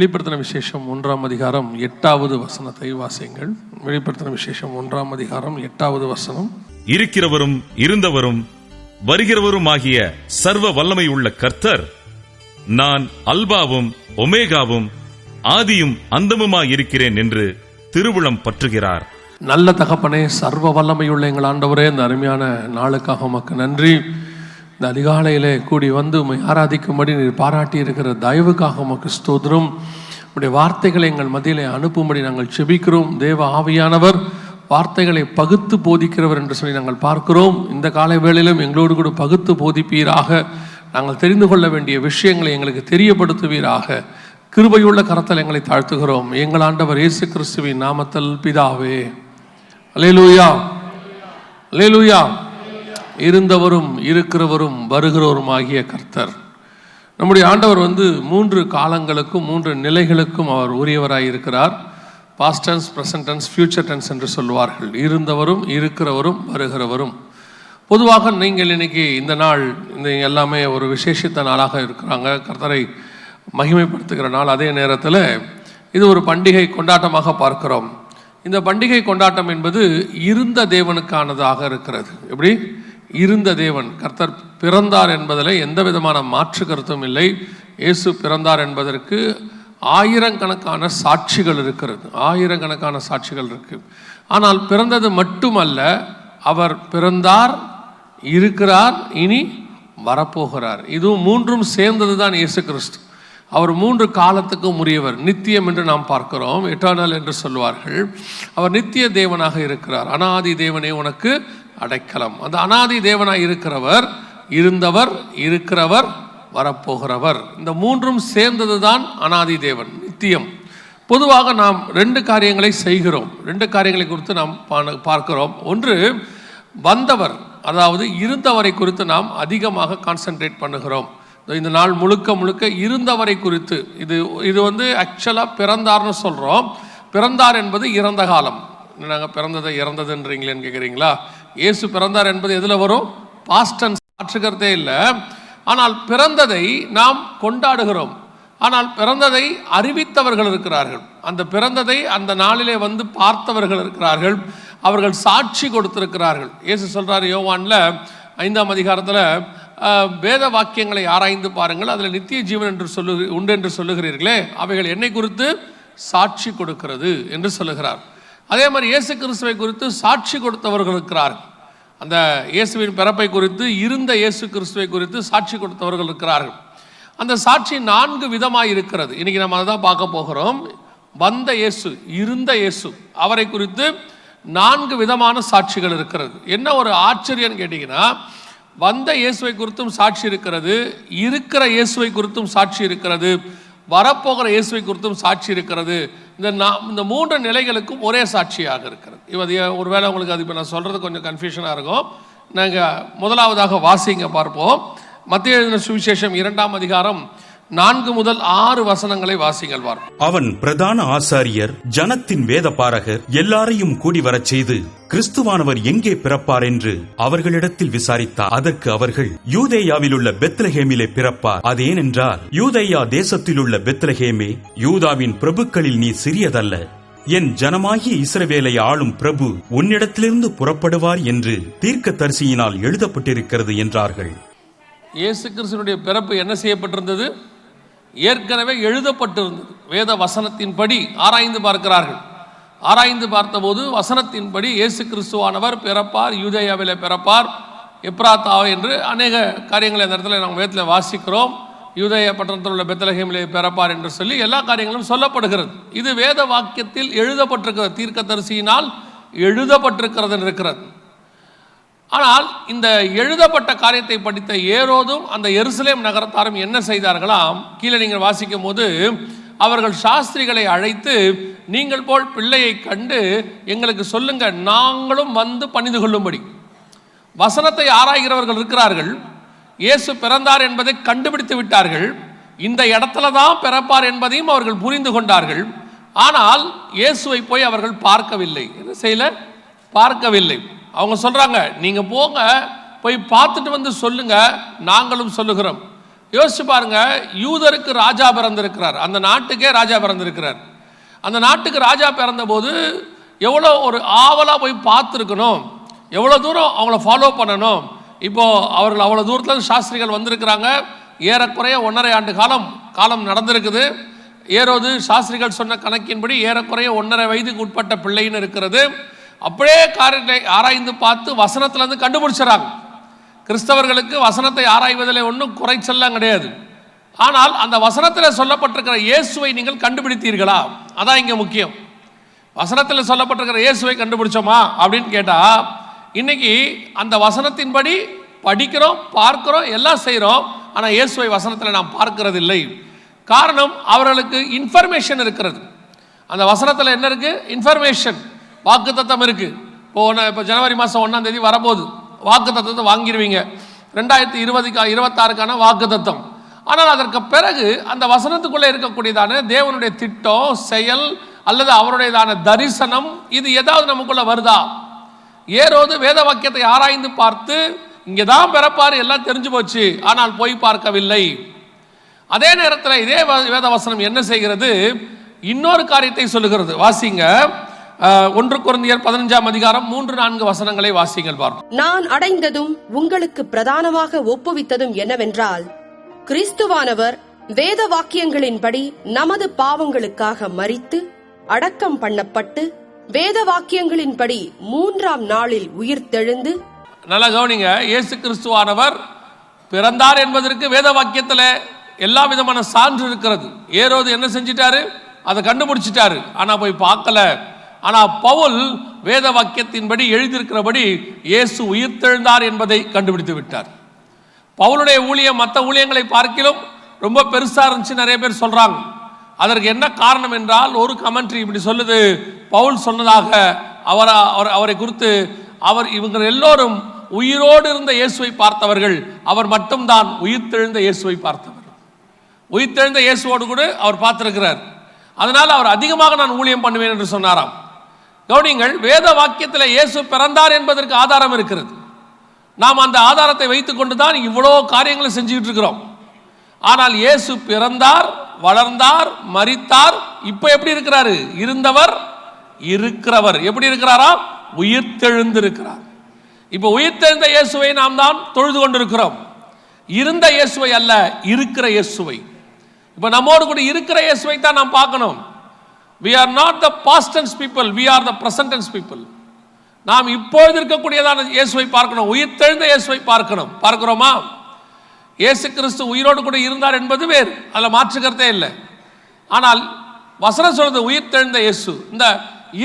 வெளிப்படுத்தின விசேஷம் 1ஆம் அதிகாரம் 8வது வசனத்தை வாசியுங்கள். வெளிப்படுத்தின விசேஷம் 1ஆம் அதிகாரம் 8வது வசனம். இருக்கிறவரும் இருந்தவரும் வருகிறவரும் ஆகிய சர்வ வல்லமை உள்ள கர்த்தர், நான் அல்பாவும் ஒமேகாவும் ஆதியும் அந்தமுமாயிருக்கிறேன் என்று திருவுளம் பற்றுகிறார். நல்ல தகப்பனே, சர்வ வல்லமையுள்ள எங்கள் ஆண்டவரே, இந்த அருமையான நாளுக்காக உமக்கு நன்றி. இந்த அதிகாலையிலே கூடி வந்து உம்மை ஆராதிக்கும்படி நீர் பாராட்டி இருக்கிற தயவுக்காக உமக்கு ஸ்தோத்திரம். உடைய வார்த்தைகளை எங்கள் மத்தியிலே அனுப்பும்படி நாங்கள் செபிக்கிறோம். தேவ ஆவியானவர் வார்த்தைகளை பகுத்து போதிக்கிறவர் என்று சொல்லி நாங்கள் பார்க்கிறோம். இந்த காலை வேளையிலும் எங்களோடு கூட பகுத்து போதிப்பீராக. நாங்கள் தெரிந்து கொள்ள வேண்டிய விஷயங்களை எங்களுக்கு தெரியப்படுத்துவீராக. கிருபையுள்ள கரத்தில் எங்களை தாழ்த்துகிறோம். எங்கள் ஆண்டவர் இயேசு கிறிஸ்துவின் நாமத்தில் பிதாவே. அல்லேலூயா, அல்லேலூயா. இருந்தவரும் இருக்கிறவரும் வருகிறவரும் ஆகிய கர்த்தர் நம்முடைய ஆண்டவர் 3 காலங்களுக்கும் 3 நிலைகளுக்கும் அவர் உரியவராய் இருக்கிறார். Past tense, present tense, future tense என்று சொல்வார்கள். இருந்தவரும் இருக்கிறவரும் வருகிறவரும். பொதுவாக நீங்கள் இன்னைக்கு இந்த நாள் இந்த எல்லாமே ஒரு விசேஷித்த நாளாக இருக்கிறாங்க. கர்த்தரை மகிமைப்படுத்துகிற நாள். அதே நேரத்தில் இது ஒரு பண்டிகை கொண்டாட்டமாக பார்க்கிறோம். இந்த பண்டிகை கொண்டாட்டம் என்பது இருந்த தேவனுக்கானதாக இருக்கிறது. எப்படி? இருந்த தேவன் கர்த்தர் பிறந்தார் என்பதில் எந்த விதமான மாற்று கருத்தும் இல்லை. இயேசு பிறந்தார் என்பதற்கு ஆயிரக்கணக்கான சாட்சிகள் இருக்கிறது. ஆயிரக்கணக்கான சாட்சிகள் இருக்கு. ஆனால் பிறந்தது மட்டுமல்ல, அவர் பிறந்தார், இருக்கிறார், இனி வரப்போகிறார். இதுவும் 3ம் சேர்ந்தது தான் இயேசு கிறிஸ்து. அவர் 3 காலத்துக்கும் உரியவர். நித்தியம் என்று நாம் பார்க்கிறோம், எட்டர்னல் என்று சொல்வார்கள். அவர் நித்திய தேவனாக இருக்கிறார். அனாதி தேவனே உனக்கு அடைக்கலம். அந்த அனாதி தேவனாய் இருக்கிறவர், இருந்தவர், இருக்கிறவர், வரப்போகிறவர். இந்த 3ம் சேர்ந்தது தான் அனாதி தேவன், நித்தியம். பொதுவாக நாம் 2 காரியங்களை செய்கிறோம். 2 காரியங்களை குறித்து நாம் பார்க்கிறோம். ஒன்று, வந்தவர், அதாவது இருந்தவரை குறித்து நாம் அதிகமாக கான்சென்ட்ரேட் பண்ணுகிறோம். இந்த நாள் முழுக்க இருந்தவரை குறித்து. இது ஆக்சுவலாக பிறந்தார்னு சொல்கிறோம். பிறந்தார் என்பது இறந்த காலம். நாங்கள் பிறந்ததை இறந்ததுன்றீங்களேன்னு கேட்குறீங்களா? இயேசு பிறந்தார் என்பது எதில் வரும்? பாஸ்ட் டென்ஸ், மாற்றுக்கிறதே இல்லை. ஆனால் பிறந்ததை நாம் கொண்டாடுகிறோம். ஆனால் பிறந்ததை அறிவித்தவர்கள் இருக்கிறார்கள். அந்த பிறந்ததை அந்த நாளிலே பார்த்தவர்கள் இருக்கிறார்கள். அவர்கள் சாட்சி கொடுத்திருக்கிறார்கள். இயேசு சொல்கிறார் யோவான்ல 5ஆம் அதிகாரத்தில், வேத வாக்கியங்களை ஆராய்ந்து பாருங்கள், அதில் நித்திய ஜீவன் என்று உண்டு என்று சொல்லுகிறீர்களே, அவைகள் என்னை குறித்து சாட்சி கொடுக்கிறது என்று சொல்லுகிறார். அதே மாதிரி இயேசு கிறிஸ்துவை குறித்து சாட்சி கொடுத்தவர்கள் இருக்கிறார்கள். அந்த இயேசுவின் பிறப்பை குறித்து, இருந்த இயேசு கிறிஸ்துவை குறித்து சாட்சி கொடுத்தவர்கள் இருக்கிறார்கள். அந்த சாட்சி 4 விதமாக இருக்கிறது. இன்னைக்கு நம்ம அதை தான் பார்க்க போகிறோம். வந்த இயேசு, இருந்த இயேசு, அவரை குறித்து 4 விதமான சாட்சிகள் இருக்கிறது. என்ன ஒரு ஆச்சரியம் கேட்டீங்கன்னா, வந்த இயேசுவை குறித்தும் சாட்சி இருக்கிறது, இருக்கிற இயேசுவை குறித்தும் சாட்சி இருக்கிறது, வரப்போகிற இயேசுவை குறித்தும் சாட்சி இருக்கிறது. இந்த 3 நிலைகளுக்கும் ஒரே சாட்சியாக இருக்கிறது. இது ஒருவேளை உங்களுக்கு அது இப்போ நான் சொல்கிறது கொஞ்சம் கன்ஃபியூஷனாக இருக்கும். நாங்கள் முதலாவதாக வாசிங்க பார்ப்போம். மத்தேயு எழுதின சுவிசேஷம் 2ஆம் அதிகாரம் 4 முதல் 6 வசனங்களை வாசிங்கள் பார்ப்போம். அவன் பிரதான ஆசாரியர், ஜனத்தின் வேத பாரகர் எல்லாரையும் கூடி வரச் செய்து, கிறிஸ்துவானவர் எங்கே பிறப்பார் என்று அவர்களிடத்தில் விசாரித்தார். அதற்கு அவர்கள், யூதேயாவில் உள்ள பெத்லஹேமிலே பிறப்பார். அதேனென்றால், யூதேயா தேசத்தில் உள்ள பெத்லஹேமே, யூதாவின் பிரபுக்களில் நீ சிறியதல்ல. என் ஜனமாகிய இஸ்ரவேலை ஆளும் பிரபு உன்னிடத்திலிருந்து புறப்படுவார் என்று தீர்க்கதரிசியினால் எழுதப்பட்டிருக்கிறது என்றார்கள். இயேசு கிறிஸ்துவினுடைய பிறப்பு என்ன செய்யப்பட்டிருந்தது? ஏற்கனவே எழுதப்பட்டிருந்தது. வேத வசனத்தின்படி ஆராய்ந்து பார்க்கிறார்கள். ஆராய்ந்து பார்த்தபோது வசனத்தின்படி இயேசு கிறிஸ்துவானவர் பிறப்பார், யூதேயாவிலே பிறப்பார், எப்ராத்தா என்று அநேக காரியங்களை அந்த இடத்துல நாங்கள் வேதத்தில் வாசிக்கிறோம். யூதேயா பட்டணத்தில் உள்ள பெத்லஹேமிலே பிறப்பார் என்று சொல்லி எல்லா காரியங்களும் சொல்லப்படுகிறது. இது வேத வாக்கியத்தில் எழுதப்பட்டிருக்கிறது, தீர்க்கதரிசியினால் எழுதப்பட்டிருக்கிறது இருக்கிறது. ஆனால் இந்த எழுதப்பட்ட காரியத்தை படித்த ஏரோதும் அந்த எருசலேம் நகரத்தாரும் என்ன செய்தார்களாம்? கீழே நீங்கள் வாசிக்கும் போது, அவர்கள் சாஸ்திரிகளை அழைத்து, நீங்கள் போல் பிள்ளையை கண்டு எங்களுக்கு சொல்லுங்க, நாங்களும் பணிந்து கொள்ளும்படி. வசனத்தை ஆராய்கிறவர்கள் இருக்கிறார்கள். இயேசு பிறந்தார் என்பதை கண்டுபிடித்து விட்டார்கள். இந்த இடத்துல தான் பிறப்பார் என்பதையும் அவர்கள் புரிந்து கொண்டார்கள். ஆனால் இயேசுவை போய் அவர்கள் பார்க்கவில்லை. என்ன செய்யல? பார்க்கவில்லை. அவங்க சொல்றாங்க, நீங்க போங்க, போய் பார்த்துட்டு சொல்லுங்க, நாங்களும் சொல்லுகிறோம். யோசிச்சு பாருங்க, யூதருக்கு ராஜா பிறந்திருக்கிறார், அந்த நாட்டுக்கே ராஜா பிறந்திருக்கிறார். அந்த நாட்டுக்கு ராஜா பிறந்த போது எவ்வளோ ஒரு ஆவலாக போய் பார்த்துருக்கணும், எவ்வளோ தூரம் அவங்கள ஃபாலோ பண்ணணும். இப்போது அவர்கள் அவ்வளோ தூரத்தில் சாஸ்திரிகள் வந்திருக்கிறாங்க. ஏறக்குறைய 1.5 ஆண்டு காலம் நடந்திருக்குது. ஏரோது சாஸ்திரிகள் சொன்ன கணக்கின்படி ஏறக்குறைய 1.5 வயதுக்கு உட்பட்ட பிள்ளைன்னு இருக்கிறது. அப்படியே காரியத்தை ஆராய்ந்து பார்த்து வசனத்திலேருந்து கண்டுபிடிச்சிடறாங்க. கிறிஸ்தவர்களுக்கு வசனத்தை ஆராய்வதில் ஒன்றும் குறைச்செல்லாம் கிடையாது. ஆனால் அந்த வசனத்தில் சொல்லப்பட்டிருக்கிற இயேசுவை நீங்கள் கண்டுபிடித்தீர்களா? அதான் இங்கே முக்கியம். வசனத்தில் சொல்லப்பட்டிருக்கிற இயேசுவை கண்டுபிடிச்சோமா அப்படின்னு கேட்டால், இன்னைக்கு அந்த வசனத்தின்படி படிக்கிறோம், பார்க்கிறோம், எல்லாம் செய்கிறோம். ஆனால் இயேசுவை வசனத்தில் நாம் பார்க்கிறது இல்லை. காரணம், அவர்களுக்கு இன்ஃபர்மேஷன் இருக்கிறது. அந்த வசனத்தில் என்ன இருக்குது? இன்ஃபர்மேஷன், வாக்கு தத்தம் இருக்குது. இப்போ ஜனவரி மாதம் 1ஆம் தேதி வரப்போகுது, வாக்கு தத்தத்தை வாங்கிடுவீங்க. 2026க்கான வாக்கு தத்தம். ஆனால் அதற்கு பிறகு அந்த வசனத்துக்குள்ளே இருக்கக்கூடியதான தேவனுடைய திட்டம், செயல் அல்லது அவருடையதான தரிசனம், இது ஏதாவது நமக்குள்ள வருதா? ஏரோது வேத வாக்கியத்தை ஆராய்ந்து பார்த்து இங்கே தான் பிறப்பாரு, எல்லாம் தெரிஞ்சு போச்சு, ஆனால் போய் பார்க்கவில்லை. அதே நேரத்தில் இதே வேத வசனம் என்ன செய்கிறது? இன்னொரு காரியத்தை சொல்லுகிறது. வாசிங்க, 1 கொரிந்தியர் 15ஆம் அதிகாரம் 3-4 வசனங்களை வாசிங்கள் பார்ப்போம். நான் அடைந்ததும் உங்களுக்கு பிரதானமாக ஒப்புவித்ததும் என்னவென்றால், கிறிஸ்துவானவர் வேத வாக்கியங்களின்படி நமது பாவங்களுக்காக மரித்து அடக்கம் பண்ணப்பட்டு வேத வாக்கியங்களின்படி 3ஆம் நாளில் உயிர்த்தெழுந்து. நல்லா கவனிங்க, இயேசு கிறிஸ்துவானவர் பிறந்தார் என்பதற்கு வேத வாக்கியத்தில் எல்லா விதமான சான்று இருக்கிறது. ஏரோது என்ன செஞ்சிட்டாரு? அதை கண்டுபிடிச்சிட்டாரு, ஆனால் போய் பார்க்கல. ஆனால் பவுல் வேத வாக்கியத்தின்படி எழுதியிருக்கிறபடி இயேசு உயிர்த்தெழுந்தார் என்பதை கண்டுபிடித்து விட்டார். பவுலுடைய ஊழியம் மற்ற ஊழியங்களை பார்க்கிலும் ரொம்ப பெருசாக இருந்துச்சு நிறைய பேர் சொல்கிறாங்க. அதற்கு என்ன காரணம் என்றால், ஒரு கமெண்ட்ரி இப்படி சொல்லுது, பவுல் சொன்னதாக அவரை குறித்து இவங்க எல்லோரும் உயிரோடு இருந்த இயேசுவை பார்த்தவர்கள், அவர் மட்டும்தான் உயிர்த்தெழுந்த இயேசுவை பார்த்தவர். உயிர்த்தெழுந்த இயேசுவோடு கூட அவர் பார்த்திருக்கிறார். அதனால் அவர் அதிகமாக நான் ஊழியம் பண்ணுவேன் என்று சொன்னாராம். கவனிங்கள், வேத வாக்கியத்தில் இயேசு பிறந்தார் என்பதற்கு ஆதாரம் இருக்கிறது. நாம் அந்த ஆதாரத்தை வைத்துக் கொண்டு தான் இவ்வளோ காரியங்களை செஞ்சுக்கிட்டு இருக்கிறோம். ஆனால் இயேசு பிறந்தார், வளர்ந்தார், மரித்தார், இப்போ எப்படி இருக்கிறாரு? இருந்தவர் இருக்கிறவர். எப்படி இருக்கிறாரா? உயிர்த்தெழுந்திருக்கிறார். இப்போ உயிர்த்தெழுந்த இயேசுவை நாம் தான் தொழுது கொண்டிருக்கிறோம். இருந்த இயேசுவை அல்ல, இருக்கிற இயேசுவை. இப்போ நம்மோடு கூட இருக்கிற இயேசுவை தான் நாம் பார்க்கணும். We are not the past tense people, we are the present tense people. நாம் இப்பொழுது இருக்கக்கூடியதான இயேசுவை பார்க்கணும், உயிர்த்தெழுந்த இயேசுவை பார்க்கணும். பார்க்கிறோமா? இயேசு கிறிஸ்து உயிரோடு கூட இருந்தார் என்பது வேறு, அதில் மாற்றுக்கிறதே இல்லை. ஆனால் வசனம் சொல்றது உயிர்த்தெழுந்த இயேசு. இந்த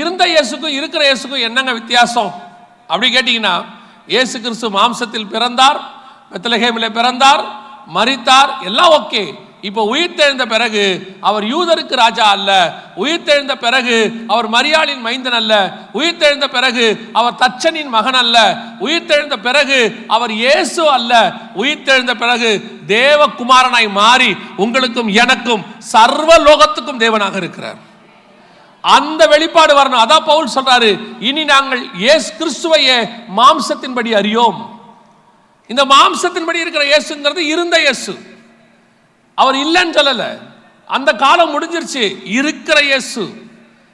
இருந்த இயேசுக்கும் இருக்கிற இயேசுக்கும் என்னங்க வித்தியாசம் அப்படி கேட்டீங்கன்னா, இயேசு கிறிஸ்து மாம்சத்தில் பிறந்தார், பெத்லகேமில் பிறந்தார், மரித்தார், எல்லாம் ஓகே. இப்போ உயிர்த்தெழுந்த பிறகு அவர் யூதருக்கு ராஜா அல்ல, உயிர்த்தெழுந்த பிறகு அவர் மரியாளின் மைந்தன் அல்ல, உயிர்த்தெழுந்த பிறகு அவர் தச்சனின் மகன் அல்ல, உயிர்த்தெழுந்த பிறகு அவர் இயேசு அல்ல, உயிர்த்தெழுந்த பிறகு தேவகுமாரனாய் மாறி உங்களுக்கும் எனக்கும் சர்வ லோகத்துக்கும் தேவனாக இருக்கிறார். அந்த வெளிப்பாடு வரணும். அதான் பவுல் சொல்றாரு, இனி நாங்கள் இயேசு கிறிஸ்துவையே மாம்சத்தின்படி அறியோம். இந்த மாம்சத்தின்படி இருக்கிற இயேசுங்கிறது இருந்த இயேசு, அவர் இல்லைன்னு சொல்லல. அந்த காலம் முடிஞ்சிருச்சு, இருக்கிற இயேசு.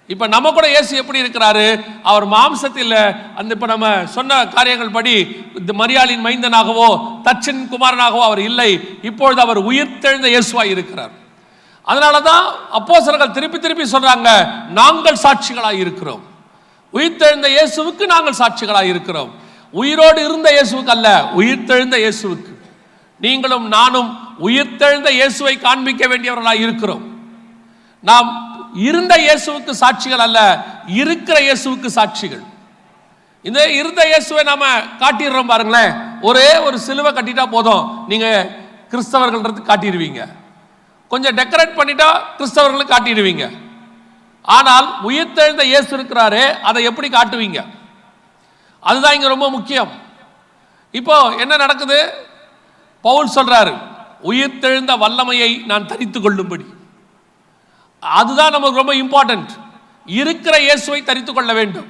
இப்ப நம்ம கூட இயேசு எப்படி இருக்கிறாரு? அவர் மாம்சத்தில் அந்த இப்ப நம்ம சொன்ன காரியங்கள் படி இந்த மரியாளின் மைந்தனாகவோ தச்சன் குமாரனாகவோ அவர் இல்லை. இப்பொழுது அவர் உயிர்த்தெழுந்த இயேசுவாய் இருக்கிறார். அதனாலதான் அப்போஸ்தலர்கள் திருப்பி திருப்பி சொல்றாங்க, நாங்கள் சாட்சிகளாய் இருக்கிறோம். உயிர்த்தெழுந்த இயேசுவுக்கு நாங்கள் சாட்சிகளாய் இருக்கிறோம். உயிரோடு இருந்த இயேசுவுக்கு அல்ல, உயிர்த்தெழுந்த இயேசுவுக்கு. நீங்களும் நானும் உயிர்த்தெழுந்த இயேசுவை காண்பிக்க வேண்டியவர்களாய் இருக்கிறோம். நாம் இருந்த இயேசுவுக்கு சாட்சிகள் அல்ல, இருக்கிற இயேசுவுக்கு சாட்சிகள். இந்த இருந்த இயேசுவை நாம காட்டிடுறோம் பாருங்களேன். ஒரே ஒரு சிலுவை கட்டிட்டா போதும், நீங்க கிறிஸ்தவர்கள் காட்டிடுவீங்க. கொஞ்சம் டெக்கரேட் பண்ணிட்டா கிறிஸ்தவர்களுக்கு காட்டிடுவீங்க. ஆனால் உயிர்த்தெழுந்த இயேசு இருக்கிறாரே, அதை எப்படி காட்டுவீங்க? அதுதான் இங்க ரொம்ப முக்கியம். இப்போ என்ன நடக்குது? பவுல் சொல்றாரு, உயிர்த்தெழுந்த வல்லமையை நான் தரித்துக் கொள்ளும்படி. அதுதான் நமக்கு ரொம்ப இம்பார்ட்டன்ட். இருக்கிற இயேசுவை தரித்துக் கொள்ள வேண்டும்.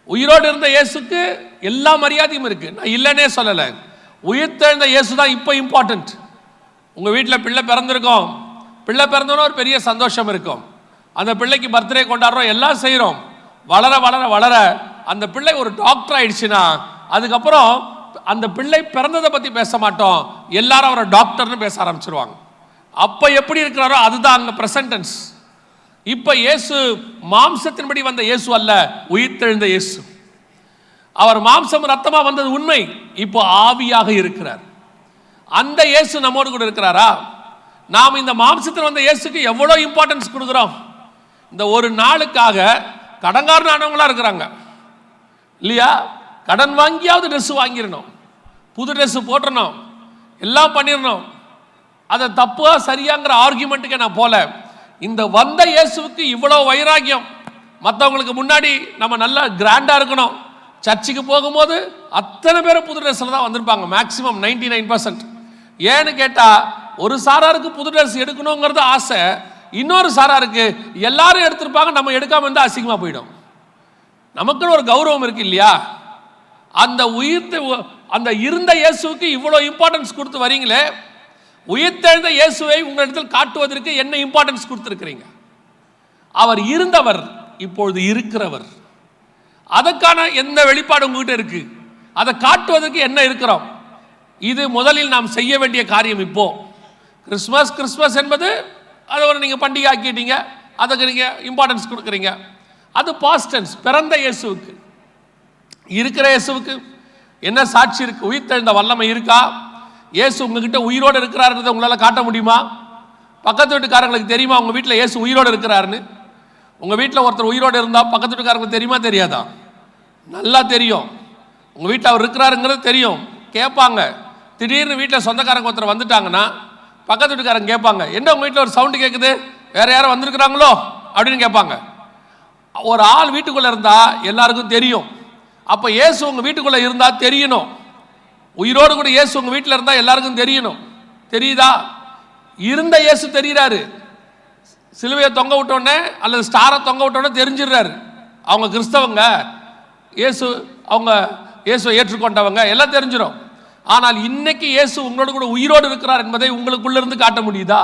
உயிரோடு இருந்த இயேசுக்கு எல்லா மரியாதையும் இருக்கு, நான் இல்லைன்னே சொல்லலை. உயிர்த்தெழுந்த இயேசு தான் இப்போ இம்பார்ட்டன்ட். உங்கள் வீட்டில் பிள்ளை பிறந்திருக்கோம், பிள்ளை பிறந்தோன்னா ஒரு பெரிய சந்தோஷம் இருக்கும். அந்த பிள்ளைக்கு பர்த்டே கொண்டாடுறோம், எல்லாம் செய்கிறோம். வளர வளர வளர அந்த பிள்ளை ஒரு டாக்டர் ஆயிடுச்சுன்னா அதுக்கப்புறம் அந்த பிள்ளை பிறந்ததை பற்றி பேச மாட்டோம், எல்லாரும் அவரை டாக்டர்னு பேச ஆரம்பிச்சிருவாங்க. அப்போ எப்படி இருக்கிறாரோ அதுதான் அங்கே பிரசன்டென்ஸ். இப்போ இயேசு மாம்சத்தின்படி வந்த இயேசு அல்ல, உயிர்த்தெழுந்த இயேசு. அவர் மாம்சம் ரத்தமாக வந்தது உண்மை, இப்போ ஆவியாக இருக்கிறார். அந்த இயேசு நம்மோடு கூட இருக்கிறாரா? நாம் இந்த மாம்சத்தில் வந்த இயேசுக்கு எவ்வளோ இம்பார்ட்டன்ஸ் கொடுக்குறோம். இந்த ஒரு நாளுக்காக கடன்காரன் ஆனவங்களா இருக்கிறாங்க இல்லையா? கடன் வாங்கியாவது ட்ரெஸ் வாங்கிடணும், புது ட்ரெஸ் போட்டுடணும், எல்லாம் பண்ணிடணும். அதை தப்பா சரியாங்கிற ஆர்கியூமெண்ட்டுக்கு நான் போல. இந்த வந்த இயேசுவுக்கு இவ்வளோ வைராக்கியம். மற்றவங்களுக்கு முன்னாடி நம்ம நல்லா கிராண்டா இருக்கணும். சர்ச்சுக்கு போகும்போது அத்தனை பேரும் புது ட்ரெஸ்ல தான் வந்திருப்பாங்க, மேக்சிமம் 99%. ஏன்னு கேட்டா ஒரு சாராருக்கு புது ட்ரெஸ் எடுக்கணுங்கிறது ஆசை, இன்னொரு சாராருக்கு எல்லாரும் எடுத்திருப்பாங்க, நம்ம எடுக்காம இருந்தால் அசிங்கமா போயிடும். நமக்குன்னு ஒரு கௌரவம் இருக்கு இல்லையா? அந்த இருந்த இயேசுவுக்கு இவ்வளோ இம்பார்ட்டன்ஸ் கொடுத்து வரீங்களே, உயிர்த்தெழுந்த இயேசுவை உங்களிடத்தில் காட்டுவதற்கு என்ன இம்பார்ட்டன்ஸ் கொடுத்துருக்கிறீங்க? அவர் இருந்தவர், இப்பொழுது இருக்கிறவர். அதற்கான எந்த வெளிப்பாடு உங்ககிட்ட இருக்கு? அதை காட்டுவதற்கு என்ன இருக்கிறோம்? இது முதலில் நாம் செய்ய வேண்டிய காரியம். இப்போ கிறிஸ்மஸ் என்பது அதை ஒரு நீங்கள் பண்டிகை ஆக்கிட்டீங்க, அதுக்கு நீங்கள் இம்பார்ட்டன்ஸ் கொடுக்குறீங்க. அது பாஸ்ட் டென்ஸ். பிறந்த இயேசுவுக்கு, இருக்கிற இயேசுவுக்கு என்ன சாட்சி இருக்கு? உயிர்த்தெழுந்த வல்லமை இருக்கா? இயேசு உங்ககிட்ட உயிரோடு இருக்கிறாருன்றதை உங்களால் காட்ட முடியுமா? பக்கத்து வீட்டுக்காரங்களுக்கு தெரியுமா உங்கள் வீட்டில் இயேசு உயிரோடு இருக்கிறாருன்னு? உங்கள் வீட்டில் ஒருத்தர் உயிரோடு இருந்தால் பக்கத்து வீட்டுக்காரங்களுக்கு தெரியுமா தெரியாதா? நல்லா தெரியும். உங்கள் வீட்டில் அவர் இருக்கிறாருங்கிறது தெரியும். கேட்பாங்க. திடீர்னு வீட்டில் சொந்தக்காரங்க ஒருத்தர் வந்துட்டாங்கன்னா பக்கத்து வீட்டுக்காரங்க கேட்பாங்க, என்ன உங்கள் வீட்டில் ஒரு சவுண்டு கேட்குது, வேற யாரும் வந்திருக்கிறாங்களோ அப்படின்னு கேட்பாங்க. ஒரு ஆள் வீட்டுக்குள்ளே இருந்தால் எல்லாருக்கும் தெரியும். அப்போ இயேசு உங்கள் வீட்டுக்குள்ளே இருந்தால் தெரியணும். உயிரோடு கூட இயேசு உங்கள் வீட்டில் இருந்தால் எல்லாருக்கும் தெரியணும். தெரியுதா? இருந்த இயேசு தெரிகிறாரு. சிலுவையை தொங்க விட்டோடனே அல்லது ஸ்டாரை தொங்க விட்டோடனே தெரிஞ்சிடுறாரு. அவங்க கிறிஸ்தவங்க, அவங்க இயேசுவை ஏற்றுக்கொண்டவங்க, எல்லாம் தெரிஞ்சிடும். ஆனால் இன்னைக்கு இயேசு உங்களோடு கூட உயிரோடு இருக்கிறார் என்பதை உங்களுக்குள்ள இருந்து காட்ட முடியுதா?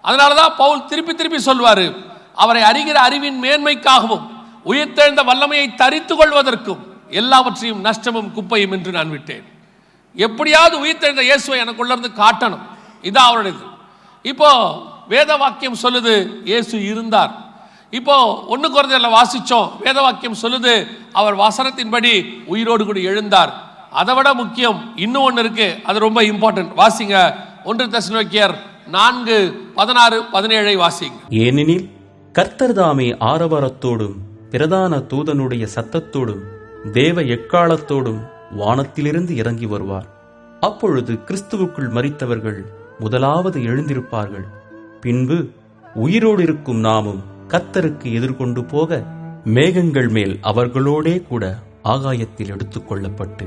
அதனால தான் பவுல் திருப்பி திருப்பி சொல்வார், அவரை அறிகிற அறிவின் மேன்மைக்காகவும் உயிர்த்தெழுந்த வல்லமையை தரித்து கொள்வதற்கும் எல்லாவற்றையும் நஷ்டமும் குப்பையும் என்று நான் விட்டேன். எப்படியாவது உயிர்த்தெழுந்த இயேசுவை எனக்குள்ள இருந்து காட்டணும். இதான் அவருடையது. இப்போ வேத வாக்கியம் சொல்லுது இயேசு இருந்தார். இப்போ 1 கொரிந்தியர்ல வாசிச்சோம், வேத வாக்கியம் சொல்லுது அவர் வசனத்தின்படி உயிரோடு கூட எழுந்தார். அதை விட முக்கியம் இன்னும் ஒன்று இருக்கு, அது ரொம்ப இம்பார்ட்டன்ட். வாசிங்க 1 தெசலோனிக்கேயர் 4:16-17 வாசிங்க. ஏனெனில் கர்த்தர் தாமே ஆரவாரத்தோடும் பிரதான தூதனுடைய சத்தத்தோடும் தேவ எக்காலத்தோடும் வானத்திலிருந்து இறங்கி வருவார். அப்பொழுது கிறிஸ்துவுக்குள் மரித்தவர்கள் முதலாவது எழுந்திருப்பார்கள். பின்பு உயிரோடு இருக்கும் நாமும் கர்த்தருக்கு எதிர்கொண்டு போக மேகங்கள் மேல் அவர்களோடே கூட ஆகாயத்தில் எடுத்துக் கொள்ளப்பட்டு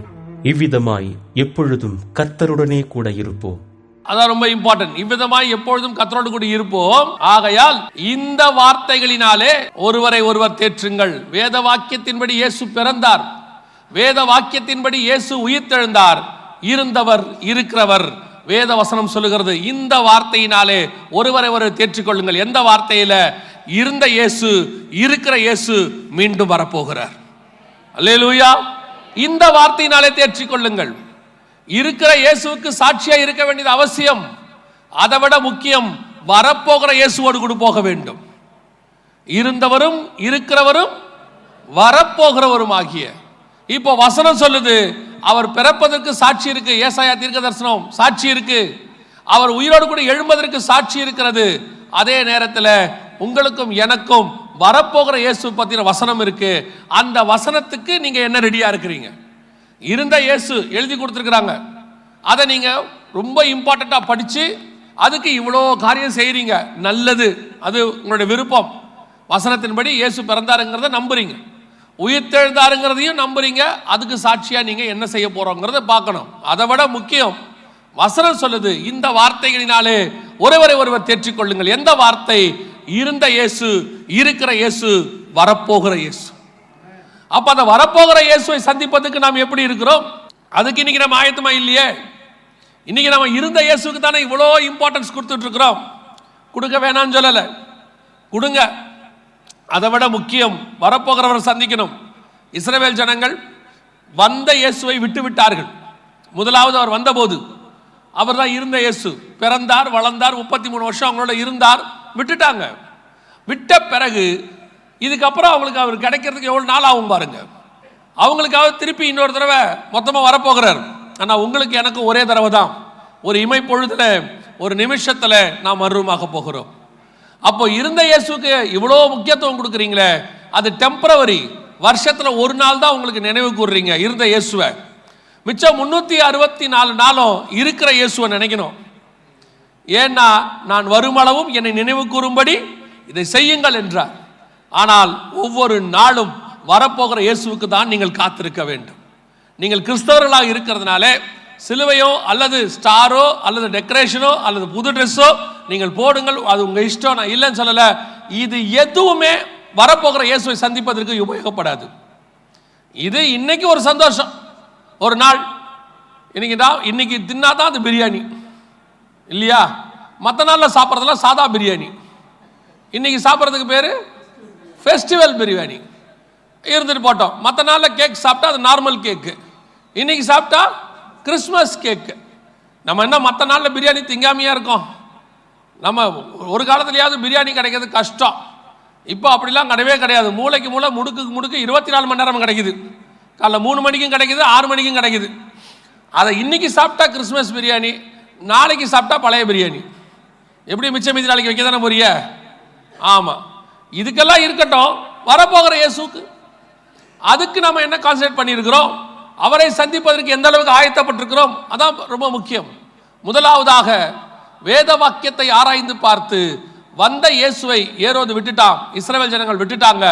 இவ்விதமாய் எப்பொழுதும் கர்த்தருடனே கூட இருப்போம். அதான் ரொம்ப இம்பார்ட்டன்ட். இவ்விதமாய் எப்பொழுதும் கர்த்தரோடு கூட இருப்போம். ஆகையால் இந்த வார்த்தைகளினாலே ஒருவரை ஒருவர் தேற்றுங்கள். வேத வாக்கியத்தின்படி இயேசு பிறந்தார், வேத வாக்கியத்தின்படி இயேசு உயிர்த்தெழுந்தார், இருந்தவர் இருக்கிறவர். வேத வசனம் சொல்லுகிறது, இந்த வார்த்தையினாலே ஒருவரை ஒருவர் தேற்றிக்கொள்ளுங்கள். எந்த வார்த்தையில? இருந்த இயேசு, இருக்கிற இயேசு மீண்டும் வரப்போகிறார். அல்லேலூயா. இந்த வார்த்தையினாலே தேற்றிக்கொள்ளுங்கள். இருக்கிற இயேசுவுக்கு சாட்சியா இருக்க வேண்டியது அவசியம். அதை விட முக்கியம், வரப்போகிற இயேசுவோடு கூட போக வேண்டும். இருந்தவரும் இருக்கிறவரும் வரப்போகிறவரும் ஆகிய. இப்போ வசனம் சொல்லுது அவர் பிறப்பதற்கு சாட்சி இருக்கு. ஏசாயா தீர்க்க தரிசனம் சாட்சி இருக்கு. அவர் உயிரோடு கூட எழும்பதற்கு சாட்சி இருக்கிறது. அதே நேரத்தில் உங்களுக்கும் எனக்கும் வரப்போகிற இயேசு பத்தின வசனம் இருக்கு. அந்த வசனத்துக்கு நீங்க என்ன ரெடியா இருக்கிறீங்க? இருந்த இயேசு எழுதி கொடுத்துருக்காங்க, அதை நீங்க ரொம்ப இம்பார்ட்டண்டா படிச்சு அதுக்கு இவ்வளோ காரியம் செய்றீங்க. நல்லது, அது உங்களுடைய விருப்பம். வசனத்தின்படி இயேசு பிறந்தாருங்கிறத நம்புறீங்க, உயிர்த்தெழுந்தாருங்கிறதையும் நம்புறீங்க. அதுக்கு சாட்சியா நீங்க என்ன செய்ய போறோங்கிறத பார்க்கணும். அதை விட முக்கியம், வசனம் சொல்லுது இந்த வார்த்தைகளினாலே ஒருவரை ஒருவர் தேற்றிக்கொள்ளுங்கள். எந்த வார்த்தை? இருந்த இயேசு, இருக்கிற இயேசு, வரப்போகிற இயேசு. அப்ப அந்த வரப்போகிற இயேசுவை சந்திப்பதற்கு நாம் எப்படி இருக்கிறோம்? அதுக்கு இன்னைக்கு நம்ம ஆயத்தமா இல்லையே. இன்னைக்கு நம்ம இருந்த இயேசுக்கு தானே இவ்வளோ இம்பார்ட்டன்ஸ் கொடுத்துட்டு இருக்கிறோம். கொடுக்க வேணாம்னு சொல்லலை, கொடுங்க. அதை விட முக்கியம், வரப்போகிறவர் சந்திக்கணும். இஸ்ரவேல் ஜனங்கள் வந்த இயேசுவை விட்டு விட்டார்கள். முதலாவது அவர் வந்தபோது அவர் தான் இருந்த இயேசு. பிறந்தார், வளர்ந்தார், 33 வருஷம் அவங்களோட இருந்தார். விட்டுட்டாங்க. விட்ட பிறகு இதுக்கப்புறம் அவங்களுக்கு அவர் கிடைக்கிறதுக்கு எவ்வளோ நாள் ஆகும் பாருங்க. அவங்களுக்காக திருப்பி இன்னொரு தடவை மொத்தமாக வரப்போகிறார். ஆனால் உங்களுக்கு எனக்கு ஒரே தடவை தான். ஒரு இமை பொழுதுல, ஒரு நிமிஷத்தில் நாம் மறுரூபமாக போகிறோம். அப்போ இருந்த இயேசுக்கு இவ்வளோ முக்கியத்துவம் கொடுக்குறீங்களே, அது டெம்பரவரி. வருஷத்தில் ஒரு நாள் தான் உங்களுக்கு நினைவு கூறுறீங்க இருந்த இயேசுவை. மிச்சம் 364 நாளும் இருக்கிற இயேசுவை நினைக்கணும். ஏன்னா நான் வருமளவும் என்னை நினைவு கூறும்படி இதை செய்யுங்கள் என்றார். ஆனால் ஒவ்வொரு நாளும் வரப்போகிற இயேசுவுக்கு தான் நீங்கள் காத்திருக்க வேண்டும். நீங்கள் கிறிஸ்தவர்களாக இருக்கிறதுனால சிலுவையோ அல்லது ஸ்டாரோ அல்லது டெக்கரேஷனோ அல்லது புது ட்ரெஸ்ஸோ நீங்கள் போடுங்கள், அது உங்கள் இஷ்டம். நான் இல்லைன்னு சொல்லலை. இது எதுவுமே வரப்போகிற இயேசுவை சந்திப்பதற்கு உபயோகப்படாது. இது இன்னைக்கு ஒரு சந்தோஷம், ஒரு நாள். இன்னைக்கு தின்னா தான் அது பிரியாணி இல்லையா? மற்ற நாளில் சாப்பிட்றதுலாம் சாதா பிரியாணி. இன்னைக்கு சாப்பிட்றதுக்கு பேர் ஃபெஸ்டிவல் பிரியாணி. இருந்துட்டு போட்டோம். மற்ற நாளில் கேக் சாப்பிட்டா அது நார்மல் கேக்கு, இன்னைக்கு சாப்பிட்டா கிறிஸ்மஸ் கேக்கு. நம்ம என்ன மற்ற நாளில் பிரியாணி திங்காமையாக இருக்கோம்? நம்ம ஒரு காலத்துலையாவது பிரியாணி கிடைக்கிறது கஷ்டம். இப்போ அப்படிலாம் கிடையவே கிடையாது. மூளைக்கு மூளை, முடுக்குக்கு முடுக்கு 24 மணி நேரம் கிடைக்குது. காலைல 3 மணிக்கும் கிடைக்குது, 6 மணிக்கும் கிடைக்குது. அதை இன்னைக்கு சாப்பிட்டா கிறிஸ்மஸ் பிரியாணி, நாளைக்கு சாப்பிட்டா பழைய பிரியாணி. எப்படி மிச்சம் மீதி நாளைக்கு வைக்க தானே போறிய? ஆமாம். இதுக்கெல்லாம் இருக்கட்டும், வரப்போகிற இயேசுக்கு அதுக்கு நம்ம என்ன கான்சன்ட்ரேட் பண்ணியிருக்கிறோம்? அவரை சந்திப்பதற்கு எந்த அளவுக்கு ஆயத்தப்பட்டிருக்கிறோம்? அதான் ரொம்ப முக்கியம். முதலாவதாக வேத வாக்கியத்தை ஆராய்ந்து பார்த்து வந்த இயேசுவை ஏரோது விட்டுட்டான், இஸ்ரவேல் ஜனங்கள் விட்டுட்டாங்க.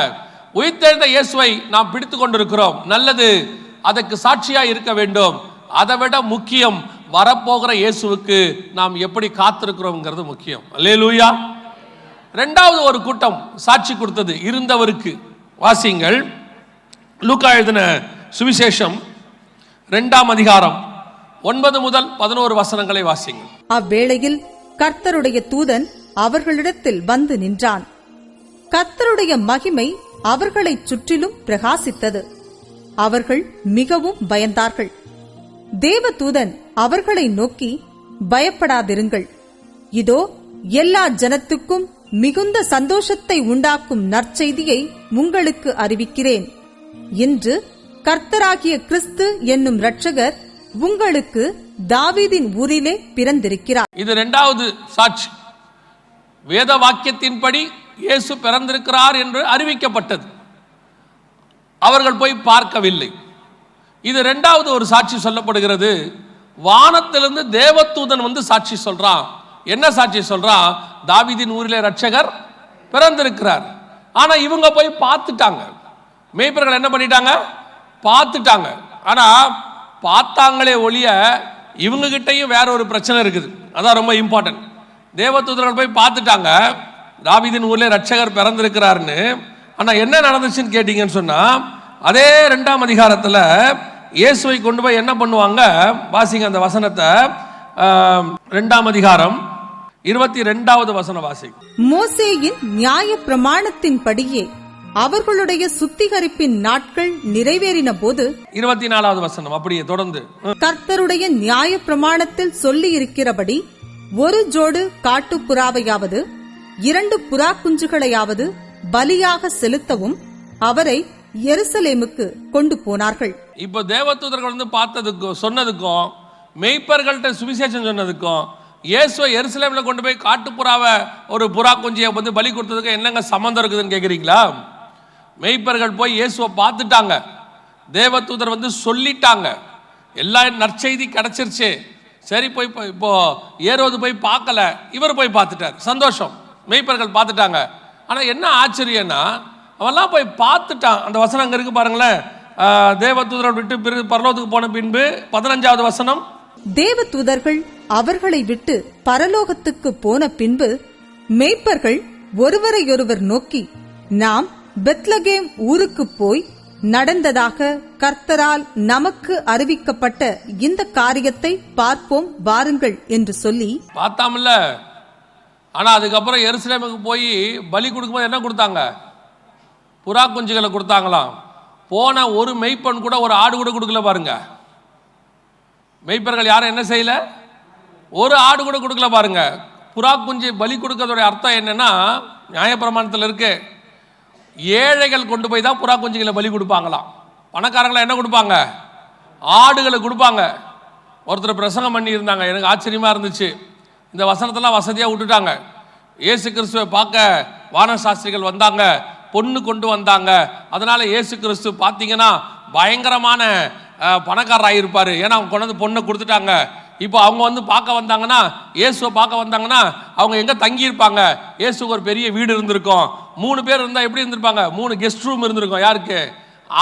உயிர்த்தெழுந்த இயேசுவை நாம் பிடித்து கொண்டிருக்கிறோம். நல்லது, அதற்கு சாட்சியா இருக்க வேண்டும். அதை விட முக்கியம், வரப்போகிற இயேசுவுக்கு நாம் எப்படி காத்திருக்கிறோம்ங்கிறது முக்கியம். அல்லேலூயா. இரண்டாவது ஒரு கூட்டம் சாட்சி கொடுத்தது இருந்தவருக்கு. வாசிங்கள், லூக்கா எழுதின சுவிசேஷம் 2ஆம் அதிகாரம் 9 முதல் 11 வசனங்களை வாசிங்கள். அவ்வேளையில் கர்த்தருடைய தூதன் அவர்களிடத்தில் வந்து நின்றான். கர்த்தருடைய மகிமை அவர்களைச் சுற்றிலும் பிரகாசித்தது. அவர்கள் மிகவும் பயந்தார்கள். தேவதூதன் அவர்களை நோக்கி, பயப்படாதிருங்கள், இதோ எல்லா ஜனத்துக்கும் மிகுந்த சந்தோஷத்தை உண்டாக்கும் நற்செய்தியை உங்களுக்கு அறிவிக்கிறேன். இன்று கர்த்தராகிய கிறிஸ்து என்னும் இரட்சகர் உங்களுக்கு தாவீதின் ஊரிலே பிறந்திருக்கிறார். இது இரண்டாவது சாட்சி. வேத வாக்கியத்தின்படி இயேசு பிறந்திருக்கிறார் என்று அறிவிக்கப்பட்டது. அவர்கள் போய் பார்க்கவில்லை. இது இரண்டாவது ஒரு சாட்சி சொல்லப்படுகிறது. வானத்திலிருந்து தேவதூதன் வந்து சாட்சி சொல்றான். என்ன சாட்சி சொல்றான்? தாவீதின் ஊரிலே இரட்சகர் பிறந்திருக்கிறார். ஆனா இவங்க போய் பார்த்துட்டாங்க. மேய்ப்பர்கள் என்ன பண்ணிட்டாங்க? பார்த்துட்டாங்க. ஆனா பார்த்தாங்களே ஒழிய இவங்க கிட்டையும் வேற ஒரு பிரச்சனை இருக்குது. அதான் ரொம்ப இம்பார்ட்டன்ட். தேவதூதர்கள் போய் பார்த்துட்டாங்க தாவீதின் ஊர்ல இரட்சகர் பிறந்திருக்கிறாருன்னு. ஆனா என்ன நடந்துச்சுன்னு கேட்டீங்கன்னு சொன்னா, அதே 2ஆம் அதிகாரத்துல இயேசுவை கொண்டு போய் என்ன பண்ணுவாங்க? வாசிங்க அந்த வசனத்தை. 2ஆம் அதிகாரம் 22வது வசனம் வாசிங்க. மோசேயின் நியாய பிரமாணத்தின்படியே அவர்களுடைய சுத்திகரிப்பின் நாட்கள் நிறைவேறின போது 24வது வசனம் அப்படியே தொடர்ந்து. கர்த்தருடைய நியாய பிரமாணத்தில் சொல்லி இருக்கிறபடி ஒரு ஜோடு காட்டுப்புறாவையாவது 2 புறா குஞ்சுகளையாவது பலியாக செலுத்தவும் அவரை எருசலேமுக்கு கொண்டு போனார்கள். இப்போ தேவதூதர்கள் வந்து பார்த்ததுக்கும் சொன்னதுக்கும், மெய்ப்பர்கள்ட்ட சுவிசேஷம் சொன்னதுக்கும், இயேசுவை எருசலேம்ல கொண்டு போய் காட்டுப்புறாவை ஒரு புறா குஞ்சியை வந்து பலி கொடுத்ததுக்கு என்னங்க சம்பந்தம் இருக்குதுன்னு கேட்குறீங்களா? மெய்ப்பர்கள் போய் இயேசுவை பார்த்துட்டாங்க. தேவதூதர் வந்து சொல்லிட்டாங்க, எல்லா நற்செய்தி கிடைச்சிருச்சு. சரி, போய் இப்போ ஏரோது போய் பார்க்கல, இவர் போய் பார்த்துட்டார். சந்தோஷம், மெய்ப்பர்கள் பார்த்துட்டாங்க. ஆனால் என்ன ஆச்சரியன்னா, அவெல்லாம் போய் பார்த்துட்டான். அந்த வசனம் அங்கே இருக்கு பாருங்களேன். தேவதூதரை விட்டு பரலோகத்துக்கு போன பின்பு 15வது வசனம். தேவதூதர்கள் அவர்களை விட்டு பரலோகத்துக்கு போன பின்பு மெய்ப்பர்கள் ஒருவரையொருவர் நோக்கி, நாம் பெத்லகேம் ஊருக்கு போய் நடந்ததாக கர்த்தரால் நமக்கு அறிவிக்கப்பட்ட இந்த காரியத்தை பார்ப்போம் வாருங்கள் என்று சொல்லி பார்த்தாமல்ல. ஆனா அதுக்கப்புறம் எருசலேமுக்கு போய் பலி கொடுக்கும்போது என்ன கொடுத்தாங்க? புறா குஞ்சுகளை கொடுத்தாங்களாம். போன ஒரு மெய்ப்பெண் கூட ஒரு ஆடு கூட கொடுக்கல பாருங்க. மெய்ப்பர்கள் யாரும் என்ன செய்யல? ஒரு ஆடு கூட கொடுக்கல பாருங்க. புறா குஞ்சு பலி கொடுக்கறதோட அர்த்தம் என்னன்னா, நியாயப்பிரமாணத்தில் இருக்கு, ஏழைகள் கொண்டு போய் தான் புறா குஞ்சுகளை பலி கொடுப்பாங்களாம். பணக்காரங்களாம் என்ன கொடுப்பாங்க? ஆடுகளை கொடுப்பாங்க. ஒருத்தர் பிரசங்கம் பண்ணி இருந்தாங்க, எனக்கு ஆச்சரியமா இருந்துச்சு. இந்த வசனத்தெல்லாம் வசதியாக விட்டுட்டாங்க. இயேசு கிறிஸ்துவை பார்க்க வானசாஸ்திரிகள் வந்தாங்க, பொண்ணு கொண்டு வந்தாங்க. அதனால இயேசு கிறிஸ்து பார்த்தீங்கன்னா பயங்கரமான பணக்காரராக இருப்பார். ஏன்னா அவங்க கொண்டு வந்து பொண்ணை கொடுத்துட்டாங்க. இப்போ அவங்க வந்து பார்க்க வந்தாங்கன்னா, இயேசுவை பார்க்க வந்தாங்கன்னா அவங்க எங்கே தங்கியிருப்பாங்க? இயேசுக்கு ஒரு பெரிய வீடு இருந்திருக்கும். 3 பேர் இருந்தால் எப்படி இருந்திருப்பாங்க? 3 கெஸ்ட் ரூம் இருந்திருக்கும். யாருக்கு?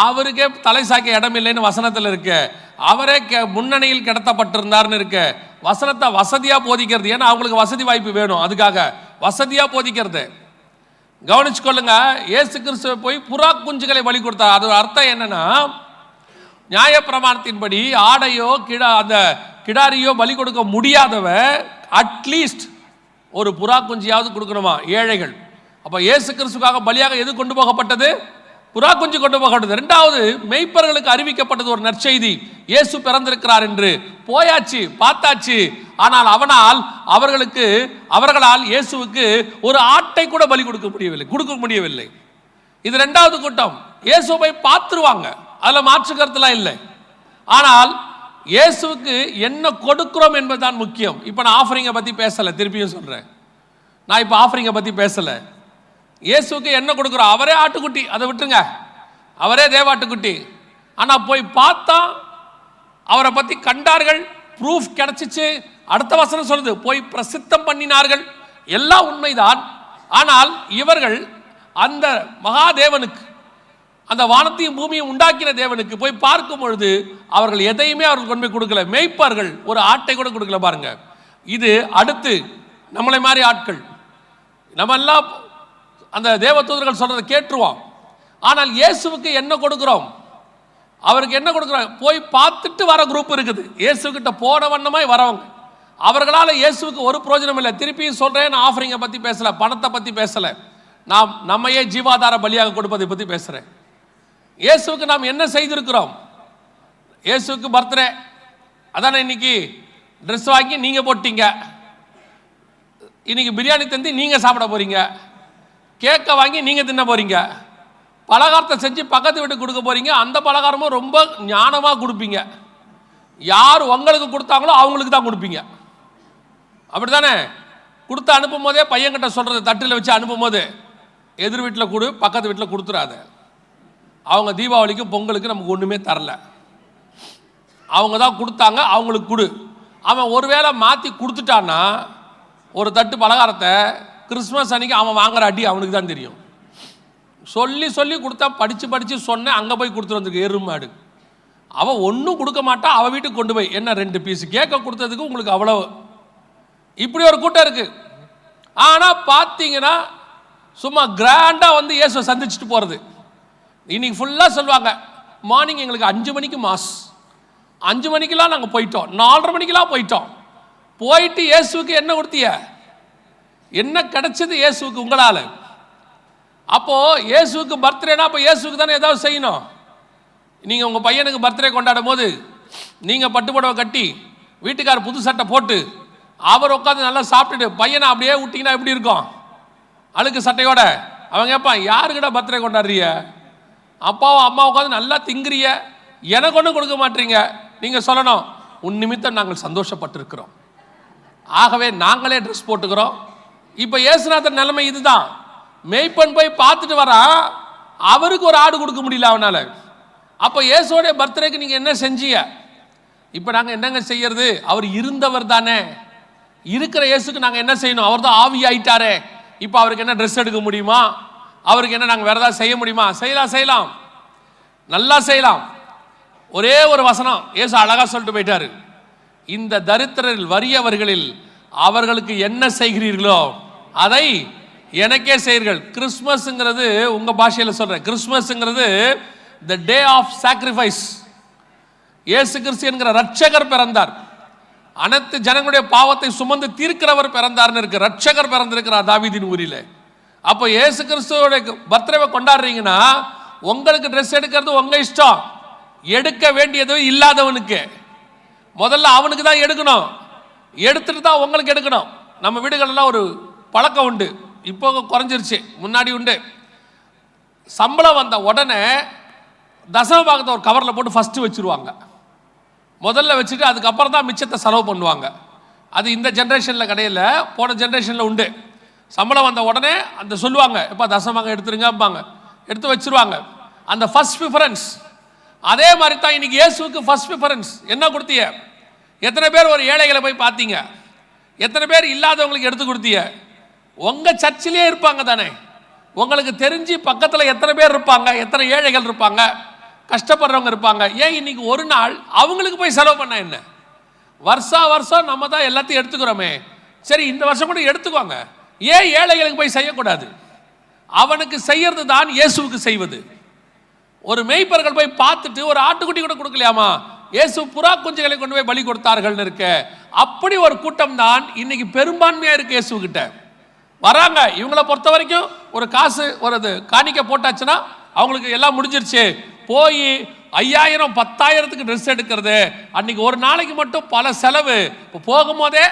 அவருக்கே தலை சாய்க்க இடம் இல்லைன்னு வசனத்தில் இருக்கு. அவரே முன்னணியில் கிடத்தப்பட்டிருந்தார்னு இருக்கு. வசனத்தை வசதியாக போதிக்கிறது. ஏன்னா அவங்களுக்கு வசதி வாய்ப்பு வேணும், அதுக்காக வசதியாக போதிக்கிறது. கவனிச்சுக்கொள்ளுங்க. இயேசு கிறிஸ்துவை போய் புறா குஞ்சுகளை பலி கொடுத்தார். அது அர்த்தம் என்னன்னா, நியாயப்பிரமாணத்தின்படி ஆடையோ அந்த கிடாரியோ பலி கொடுக்க முடியாதவ அட்லீஸ்ட் ஒரு புறா குஞ்சியாவது கொடுக்கணுமா ஏழைகள். அப்ப இயேசு கிறிஸ்துக்காக பலியாக எது கொண்டு போகப்பட்டது? புறா குஞ்சு கொண்டு போகப்பட்டது. 2வது, மெய்ப்பர்களுக்கு அறிவிக்கப்பட்டது ஒரு நற்செய்தி, இயேசு பிறந்திருக்கிறார் என்று. போயாச்சு, பார்த்தாச்சு. ஆனால் அவர்களால் இயேசுவுக்கு ஒரு ஆட்டை கூட பலி கொடுக்க முடியவில்லை. இது 2வது கூட்டம். இயேசுவை பார்த்துருவாங்க, அதுல மாற்று கருத்துலாம் இல்லை. ஆனால் இயேசுவுக்கு என்ன கொடுக்கிறோம் என்பதுதான் முக்கியம். இப்ப நான் ஆஃபரிங்கை பத்தி பேசல, திருப்பியும் சொல்றேன். நான் இப்ப ஆஃபரிங்கை பத்தி பேசல. இயேசுக்கு என்ன கொடுக்குறோம்? அவரே ஆட்டுக்குட்டி, அதை விட்டுருங்க, அவரே தேவாட்டுக்குட்டி. ஆனா போய் பார்த்தா அவரை பத்தி கண்டார்கள், ப்ரூஃப் கிடைச்சிச்சு. அடுத்த வசனம் சொல்லுது, போய் பிரசித்தம் பண்ணினார்கள். எல்லாம் உண்மைதான். ஆனால் இவர்கள் அந்த மகாதேவனுக்கு, அந்த வானத்தையும் பூமியும் உண்டாக்கின தேவனுக்கு போய் பார்க்கும் பொழுது அவர்கள் எதையுமே அவர்கள் கொண்டு போய் கொடுக்கல. மேய்ப்பார்கள் ஒரு ஆட்டை கூட கொடுக்கல பாருங்க. இது அடுத்து நம்மளை மாதிரி ஆட்கள், நம்ம எல்லாம் அந்த தேவதூதர்கள் சொல்றதை கேட்டுருவோம். ஆனால் இயேசுவுக்கு என்ன கொடுக்கிறோம்? அவருக்கு என்ன கொடுக்குறோம்? போய் பார்த்துட்டு வர குரூப் இருக்குது. இயேசுகிட்ட போன வண்ணமாய் வரவங்க. அவர்களால் இயேசுவுக்கு ஒரு பிரயோஜனம் இல்லை. திருப்பியும் சொல்றேன், நான் ஆஃபரிங்கை பத்தி பேசல, பணத்தை பத்தி பேசல, நாம் நம்மையே ஜீவாதார பலியாக கொடுப்பதை பத்தி பேசுறேன். இயேசுவுக்கு நாம் என்ன செய்திருக்கிறோம்? இயேசுவுக்கு பர்த்டே, அதான இன்னைக்கு ட்ரெஸ் வாங்கி நீங்க போட்டீங்க, இன்னைக்கு பிரியாணி தந்தி நீங்க சாப்பிட போறீங்க, கேக்கை வாங்கி நீங்க தின்ன போறீங்க, பலகாரத்தை செஞ்சு பக்கத்து வீட்டுக்கு கொடுக்க போறீங்க. அந்த பலகாரமும் ரொம்ப ஞானமா கொடுப்பீங்க. யார் உங்களுக்கு கொடுத்தாங்களோ அவங்களுக்கு தான் கொடுப்பீங்க. அப்படித்தானே? கொடுத்து அனுப்பும் போதே பையன்கிட்ட சொல்றது, தட்டில் வச்சு அனுப்பும் போது, எதிர் வீட்டில் கொடு, பக்கத்து வீட்டில் கொடுத்துடாத. அவங்க தீபாவளிக்கு பொங்கலுக்கு நமக்கு ஒன்றுமே தரல, அவங்க தான் கொடுத்தாங்க, அவங்களுக்கு கொடு. அவன் ஒருவேளை மாற்றி கொடுத்துட்டான்னா ஒரு தட்டு பலகாரத்தை, கிறிஸ்மஸ் அன்னைக்கு அவன் வாங்குற அடி அவனுக்கு தான் தெரியும். சொல்லி சொல்லி கொடுத்தா, படித்து சொன்னேன், அங்கே போய் கொடுத்துட்டு வந்துருக்கு எருமாடு. அவன் ஒன்றும் கொடுக்க மாட்டான். அவன் வீட்டுக்கு கொண்டு போய் என்ன 2 பீஸ் கேட்க கொடுத்ததுக்கு உங்களுக்கு அவ்வளவு. இப்படி ஒரு கூட்டம் இருக்கு. ஆனால் பார்த்தீங்கன்னா சும்மா கிராண்டாக வந்து இயேசுவை சந்திச்சுட்டு போகிறது. இன்னைக்கு ஃபுல்லாக சொல்லுவாங்க, மார்னிங் எங்களுக்கு 5 மணிக்கு மாஸ், 5 மணிக்கெல்லாம் நாங்கள் போயிட்டோம், 4:30 மணிக்கெல்லாம் போயிட்டோம். போயிட்டு இயேசுவுக்கு என்ன கொடுத்தீங்க? என்ன கிடைச்சது இயேசுவுக்கு உங்களால்? அப்போ இயேசுவுக்கு பர்த்டேனா அப்போ இயேசுவுக்கு தானே ஏதாவது செய்யணும். நீங்கள் உங்கள் பையனுக்கு பர்த்டே கொண்டாடும் போது நீங்கள் பட்டு புடவை கட்டி, வீட்டுக்காரர் புது சட்டை போட்டு, அவர் உட்காந்து நல்லா சாப்பிட்டுட்டு பையனை அப்படியே விட்டிங்கன்னா எப்படி இருக்கும்? அழுக்கு சட்டையோட. அவங்க கேட்பான், யாருக்கிட்ட பர்த்டே கொண்டாடுறிய? அப்பாவும் அம்மா உட்காந்து நல்லா திங்குறிய, எனக்கு ஒன்றும் கொடுக்க மாட்டீங்க. நீங்கள் சொல்லணும், உன் நிமித்தம் நாங்கள் சந்தோஷப்பட்டிருக்கிறோம், ஆகவே நாங்களே ட்ரெஸ் போட்டுக்கிறோம். இப்போ இயேசுநாதர் நிலைமை இதுதான். மேய்ப்பன் போய் பார்த்துட்டு வரா, அவருக்கு ஒரு ஆடு கொடுக்க முடியல அவனால. அப்போ இயேசுவோடைய பர்த்டேக்கு நீங்கள் என்ன செஞ்சீங்க? இப்போ நாங்கள் என்னங்க செய்யறது? அவர் இருந்தவர் தானே. இருக்கிற இயேசுக்கு நாங்கள் என்ன செய்யணும்? அவர் தான் ஆவி ஆயிட்டாரே. இப்போ அவருக்கு என்ன ட்ரெஸ் எடுக்க முடியுமா? அவருக்கு என்ன நாங்கள் வேற ஏதாவது செய்ய முடியுமா? செய்யலாம், நல்லா செய்யலாம். ஒரே ஒரு வசனம் இயேசு அழகா சொல்லிட்டு போயிட்டாரு, இந்த தரித்திரரில் வறியவர்களில் அவர்களுக்கு என்ன செய்கிறீர்களோ அதை எனக்கே செய்கிறீர்கள். கிறிஸ்மஸ்ங்கிறது, உங்க பாஷையில் சொல்றேன், கிறிஸ்மஸ்ங்கிறது த டே ஆஃப் சாக்ரிஃபைஸ். இயேசு கிறிஸ்து என்கிற ரட்சகர் பிறந்தார். அனைத்து ஜனங்களுடைய பாவத்தை சுமந்து தீர்க்கிறவர் பிறந்தார்னு இருக்கு. ரட்சகர் பிறந்திருக்கிறார் தாவீதின் ஊரிலே. அப்போ இயேசு கிறிஸ்துவோட பர்த்டேவை கொண்டாடுறீங்கன்னா உங்களுக்கு ட்ரெஸ் எடுக்கிறது உங்க இஷ்டம். எடுக்க வேண்டியது இல்லாதவனுக்கு முதல்ல அவனுக்கு தான் எடுக்கணும். எடுத்துட்டு தான் உங்களுக்கு எடுக்கணும். நம்ம வீடுகளெல்லாம் ஒரு பழக்கம் உண்டு, இப்போ குறைஞ்சிருச்சு, முன்னாடி உண்டு. சம்பளம் வந்த உடனே தசம பாகத்தை ஒரு கவரில் போட்டு ஃபஸ்ட்டு வச்சுருவாங்க. முதல்ல வச்சுட்டு அதுக்கப்புறம் தான் மிச்சத்தை செலவு பண்ணுவாங்க. அது இந்த ஜென்ரேஷனில் கிடையாது, போன ஜென்ரேஷனில் உண்டு. சம்பளம் வந்த உடனே அந்த சொல்லுவாங்க, இப்போ தசமாக எடுத்துருங்கப்பாங்க, எடுத்து வச்சுருவாங்க. அந்த ஃபர்ஸ்ட் ப்ரிஃபரன்ஸ். அதே மாதிரி தான் இன்னைக்கு இயேசுவுக்கு ஃபர்ஸ்ட் ப்ரிஃபரன்ஸ். என்ன கொடுத்தீங்க? எத்தனை பேர் ஒரு ஏழைகளை போய் பார்த்தீங்க? எத்தனை பேர் இல்லாதவங்களுக்கு எடுத்து கொடுத்தீங்க? உங்கள் சர்ச்சிலே இருப்பாங்க தானே, உங்களுக்கு தெரிஞ்சு பக்கத்தில் எத்தனை பேர் இருப்பாங்க, எத்தனை ஏழைகள் இருப்பாங்க, கஷ்டப்படுறவங்க இருப்பாங்க. ஏன் இன்னைக்கு ஒரு நாள் அவங்களுக்கு போய் செலவு பண்ண என்ன? வருஷம் நம்ம தான் எல்லாத்தையும் எடுத்துக்கிறோமே, சரி இந்த வருஷம் கூட எடுத்துக்கோங்க. ஏன் ஏழைகளுக்கு போய் செய்யக்கூடாது? அவனுக்கு செய்யறது தான் இயேசுவுக்கு செய்வது. ஒரு மேய்ப்பர்கள் போய் பார்த்துட்டு ஒரு ஆட்டுக்குட்டி கூட கொடுக்கலையாமா? இயேசு புறா குஞ்சுகளை கொண்டு போய் பலி கொடுத்தார்கள் இருக்க. அப்படி ஒரு கூட்டம் தான் இன்னைக்கு பெரும்பான்மையா இருக்கு இயேசு கிட்ட வராங்க. இவங்களை பொறுத்த வரைக்கும் ஒரு காசு ஒரு காணிக்க போட்டாச்சுன்னா அவங்களுக்கு எல்லாம் முடிஞ்சிருச்சு. போய் 5000 10,000க்கு ட்ரெஸ் எடுக்கிறது, அன்னைக்கு ஒரு நாளைக்கு மட்டும் பல செலவு. இப்போ போகும்போதே